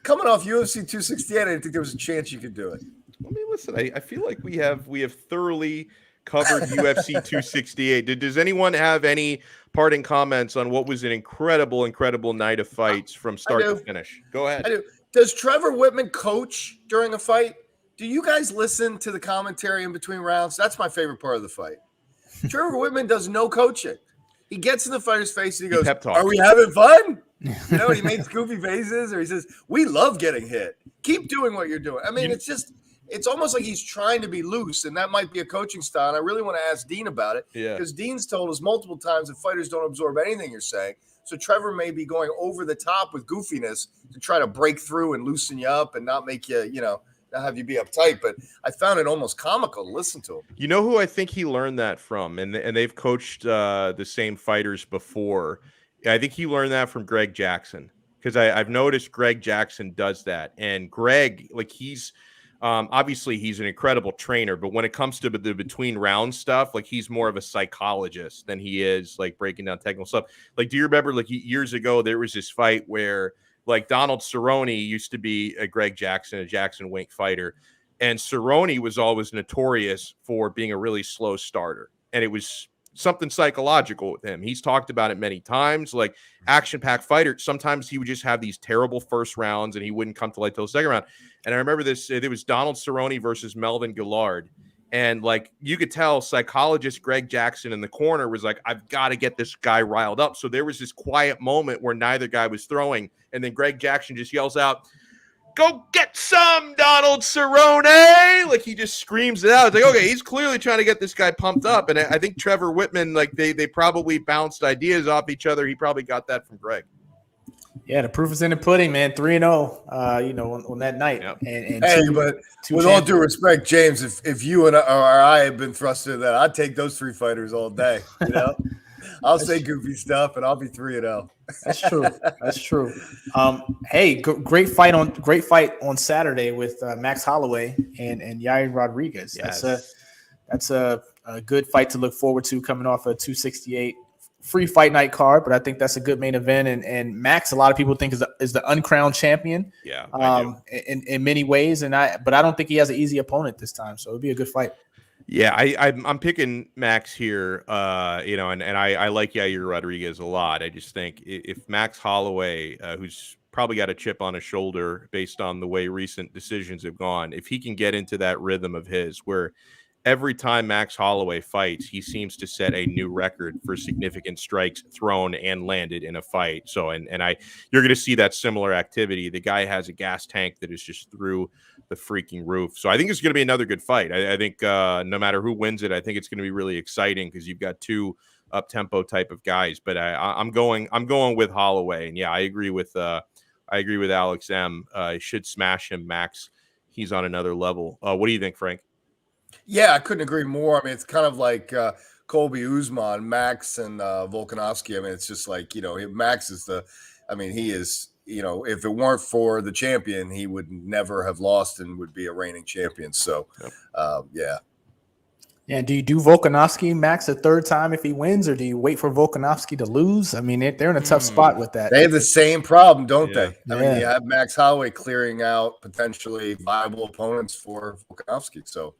Coming off UFC 268, I didn't think there was a chance you could do it. I mean, listen, I feel like we have thoroughly covered UFC 268. Does anyone have any parting comments on what was an incredible night of fights from start to finish? Go ahead. I do. Does Trevor Whitman coach during a fight? Do you guys listen to the commentary in between rounds? That's my favorite part of the fight. Trevor Whitman does no coaching. He gets in the fighter's face and he goes, "Are we having fun?" He makes goofy faces, or he says, "We love getting hit. Keep doing what you're doing." I mean, it's almost like he's trying to be loose, and that might be a coaching style. And I really want to ask Dean about it because Dean's told us multiple times that fighters don't absorb anything you're saying. So Trevor may be going over the top with goofiness to try to break through and loosen you up and not make you, have you be uptight, but I found it almost comical to listen to him. You know who I think he learned that from, and they've coached the same fighters before. I think he learned that from Greg Jackson, because I've noticed Greg Jackson does that, and Greg, like, he's obviously he's an incredible trainer, but when it comes to the between round stuff, like, he's more of a psychologist than he is like breaking down technical stuff. Like, do you remember, like, years ago there was this fight where, like, Donald Cerrone used to be a Jackson Wink fighter, and Cerrone was always notorious for being a really slow starter, and it was something psychological with him. He's talked about it many times. Like, action-packed fighter, sometimes he would just have these terrible first rounds, and he wouldn't come to light till the second round. And I remember this, it was Donald Cerrone versus Melvin Gillard. And, like, you could tell psychologist Greg Jackson in the corner was like, I've got to get this guy riled up. So there was this quiet moment where neither guy was throwing. And then Greg Jackson just yells out, "Go get some, Donald Cerrone!" Like, he just screams it out. It's like, okay, he's clearly trying to get this guy pumped up. And I think Trevor Whitman, like, they probably bounced ideas off each other. He probably got that from Greg. Yeah, the proof is in the pudding, man. 3-0, you know, on that night. Yep. And hey, but with all due respect, James, if you and I had been thrust into that, I'd take those 3 fighters all day. You know, I'll say goofy stuff, and I'll be 3-0. That's true. That's true. Hey, great fight on Saturday with Max Holloway and Yair Rodriguez. Yes. That's a good fight to look forward to, coming off a 268 free fight night card. But I think that's a good main event. And Max, a lot of people think is the uncrowned champion. Yeah. In many ways, but I don't think he has an easy opponent this time. So it'll be a good fight. Yeah, I'm picking Max here, you know, and I like Yair Rodriguez a lot. I just think if Max Holloway, who's probably got a chip on his shoulder based on the way recent decisions have gone, if he can get into that rhythm of his where every time Max Holloway fights, he seems to set a new record for significant strikes thrown and landed in a fight. So, you're going to see that similar activity. The guy has a gas tank that is just through the freaking roof. So I think it's going to be another good fight. I think no matter who wins it, I think it's going to be really exciting because you've got 2 up-tempo type of guys. But I'm going with Holloway, and yeah, I agree with Alex M. Should smash him, Max. He's on another level. What do you think, Frank? Yeah, I couldn't agree more. I mean, it's kind of like Colby Usman, Max, and Volkanovski. I mean, it's just like, you know, Max is he is, you know, if it weren't for the champion, he would never have lost and would be a reigning champion. So, yeah. Yeah, do you do Volkanovski Max a third time if he wins, or do you wait for Volkanovski to lose? I mean, they're in a tough spot with that. They have the same problem, don't they? I mean, you have Max Holloway clearing out potentially viable opponents for Volkanovski. So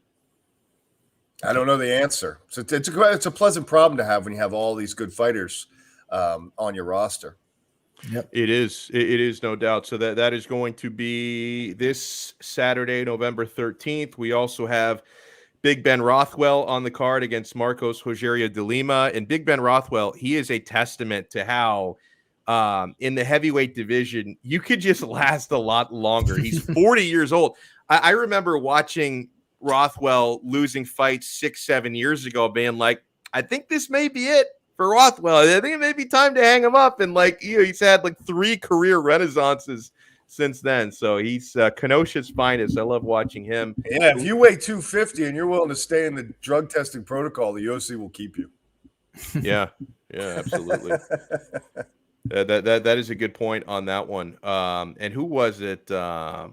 I don't know the answer. So it's a pleasant problem to have when you have all these good fighters on your roster. Yep. It is no doubt. So that is going to be this Saturday, November 13th. We also have Big Ben Rothwell on the card against Marcos Rogerio de Lima. And Big Ben Rothwell, he is a testament to how in the heavyweight division, you could just last a lot longer. He's 40 years old. I remember watching Rothwell losing fights 6-7 years ago, being like, I think this may be it for Rothwell. I think it may be time to hang him up. And like, you know, he's had like 3 career renaissances since then. So he's Kenosha's finest. I love watching him. Yeah, if you weigh 250 and you're willing to stay in the drug testing protocol, the UFC will keep you. Yeah, absolutely. That is a good point on that one. And who was it? I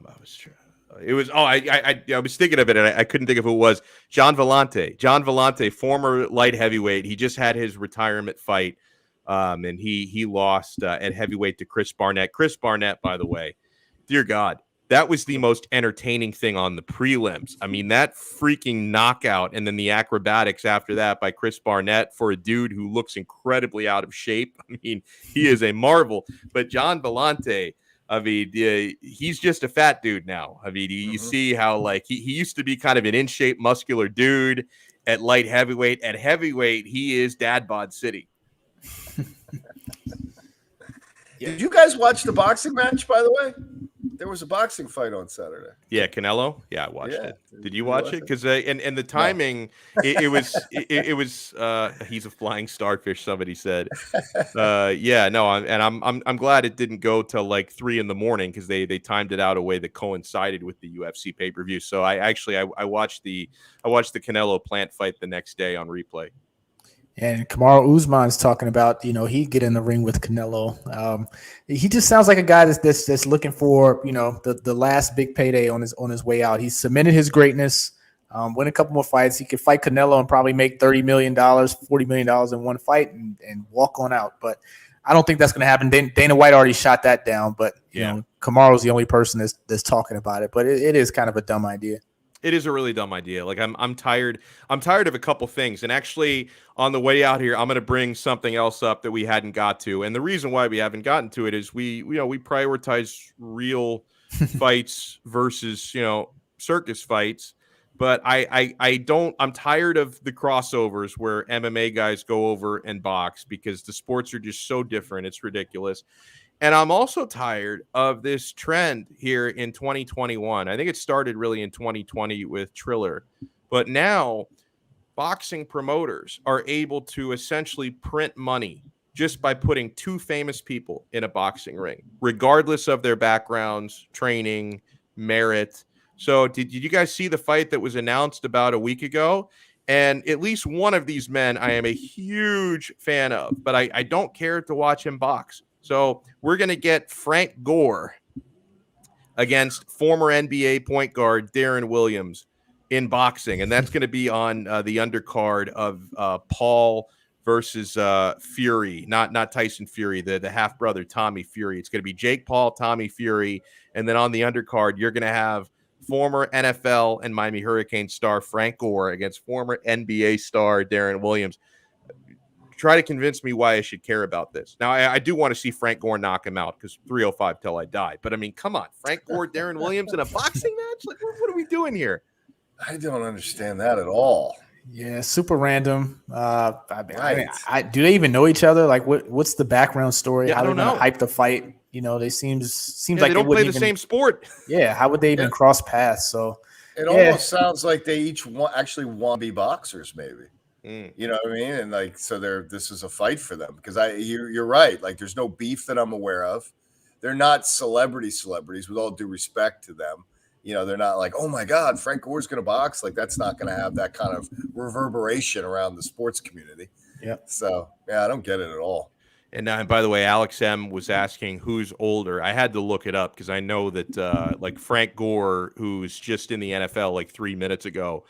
was thinking of it and I couldn't think of who it was. John Vellante, former light heavyweight. He just had his retirement fight, and he lost at heavyweight to Chris Barnett. Chris Barnett, by the way, dear God, that was the most entertaining thing on the prelims. I mean, that freaking knockout and then the acrobatics after that by Chris Barnett for a dude who looks incredibly out of shape. I mean, he is a marvel. But John Vellante, I mean, he's just a fat dude now. I mean, you see how like he used to be kind of an in shape, muscular dude at light heavyweight. At heavyweight, he is Dad Bod City. Did you guys watch the boxing match, by the way? There was a boxing fight on Saturday. Yeah, Canelo. Yeah, I watched it. Did you watch it? Because and the timing, no. it was he's a flying starfish. Somebody said. Yeah, no, I'm glad it didn't go till like 3 a.m. because they timed it out a way that coincided with the UFC pay-per-view. So I watched the Canelo Plant fight the next day on replay. And Kamaru Usman's talking about, he'd get in the ring with Canelo. He just sounds like a guy that's looking for, the last big payday on his way out. He's cemented his greatness, win a couple more fights. He could fight Canelo and probably make $30 million, $40 million in one fight and walk on out. But I don't think that's going to happen. Dana White already shot that down. But Kamaru's the only person that's talking about it. But it is kind of a dumb idea. It is a really dumb idea. Like I'm tired of a couple things. And actually on the way out here, I'm going to bring something else up that we hadn't got to. And the reason why we haven't gotten to it is we prioritize real fights versus, circus fights. But I'm tired of the crossovers where MMA guys go over and box because the sports are just so different. It's ridiculous. And I'm also tired of this trend here in 2021. I think it started really in 2020 with Triller. But now boxing promoters are able to essentially print money just by putting two famous people in a boxing ring, regardless of their backgrounds, training, merit. So did you guys see the fight that was announced about a week ago? And at least one of these men I am a huge fan of, but I don't care to watch him box. So we're going to get Frank Gore against former NBA point guard Darren Williams in boxing. And that's going to be on the undercard of Paul versus Fury, not Tyson Fury, the half-brother Tommy Fury. It's going to be Jake Paul, Tommy Fury. And then on the undercard, you're going to have former NFL and Miami Hurricane star Frank Gore against former NBA star Darren Williams. Try to convince me why I should care about this. Now, I do want to see Frank Gore knock him out because 305 till I die. But, I mean, come on. Frank Gore, Darren Williams in a boxing match? Like, what are we doing here? I don't understand that at all. Yeah, super random. Right. Do they even know each other? Like, what's the background story? Yeah, how I they don't gonna know. hype the fight? They seems like they don't play the same sport. Yeah, how would they even cross paths? So it almost sounds like they each actually want to be boxers, maybe. You know what I mean? And like, so this is a fight for them because you're right. Like, there's no beef that I'm aware of. They're not celebrities, with all due respect to them. They're not like, oh my God, Frank Gore's going to box. Like, that's not going to have that kind of reverberation around the sports community. Yeah. So I don't get it at all. And by the way, Alex M was asking who's older. I had to look it up because I know that like Frank Gore, who's just in the NFL like 3 minutes ago,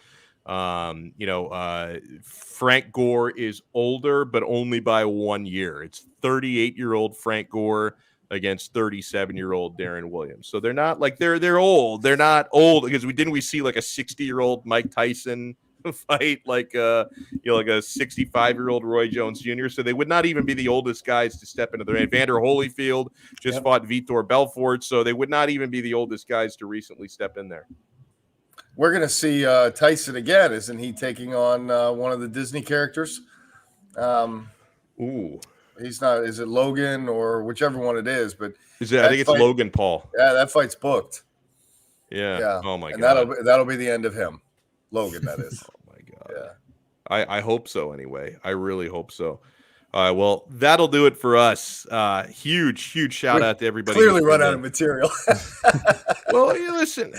Frank Gore is older, but only by 1 year. It's 38-year-old Frank Gore against 37-year-old Darren Williams. So they're not like they're old. They're not old because we see like a 60-year-old Mike Tyson fight like like a 65-year-old Roy Jones Jr. So they would not even be the oldest guys to step into the ring. Vander Holyfield just fought Vitor Belfort, so they would not even be the oldest guys to recently step in there. We're going to see Tyson again. Isn't he taking on one of the Disney characters? Ooh. He's not. Is it Logan or whichever one it is? But I think it's Logan Paul. Yeah, that fight's booked. Yeah. Oh my and God. That'll be the end of him. Logan, that is. Oh my God. Yeah. I hope so anyway. I really hope so. All right, well, that'll do it for us. Huge shout out to everybody. Clearly run out of material. Well, listen,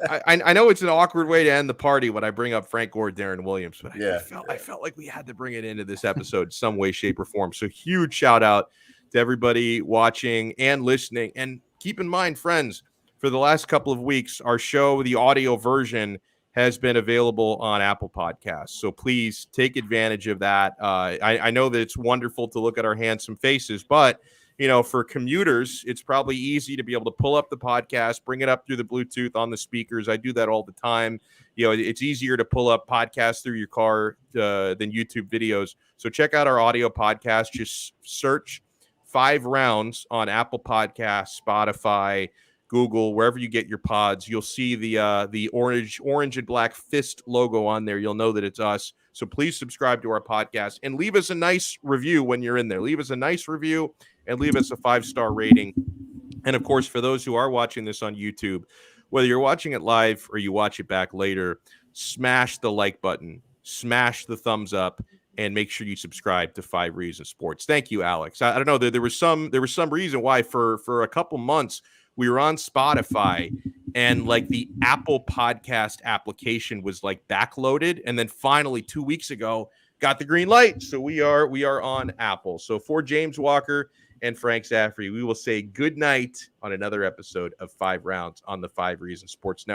I know it's an awkward way to end the party when I bring up Frank Gore, Darren Williams, but I felt like we had to bring it into this episode some way, shape, or form. So huge shout out to everybody watching and listening. And keep in mind, friends, for the last couple of weeks, our show, the audio version, has been available on Apple Podcasts. So please take advantage of that. I know that it's wonderful to look at our handsome faces, but for commuters, it's probably easy to be able to pull up the podcast, bring it up through the Bluetooth on the speakers. I do that all the time. It's easier to pull up podcasts through your car than YouTube videos. So check out our audio podcast. Just search 5 Rounds on Apple Podcasts, Spotify, Google, wherever you get your pods. You'll see the orange and black fist logo on there. You'll know that it's us. So please subscribe to our podcast and leave us a nice review when you're in there. Leave us a nice review and leave us a 5-star rating. And of course, for those who are watching this on YouTube, whether you're watching it live or you watch it back later, smash the like button, smash the thumbs up, and make sure you subscribe to 5 Reasons Sports. Thank you, Alex. I don't know, there was some reason why for a couple months we were on Spotify and like the Apple Podcast application was like backloaded, and then finally 2 weeks ago got the green light. So we are on Apple. So for James Walker and Frank Zaffere, we will say good night on another episode of 5 Rounds on the 5 Reasons Sports Network.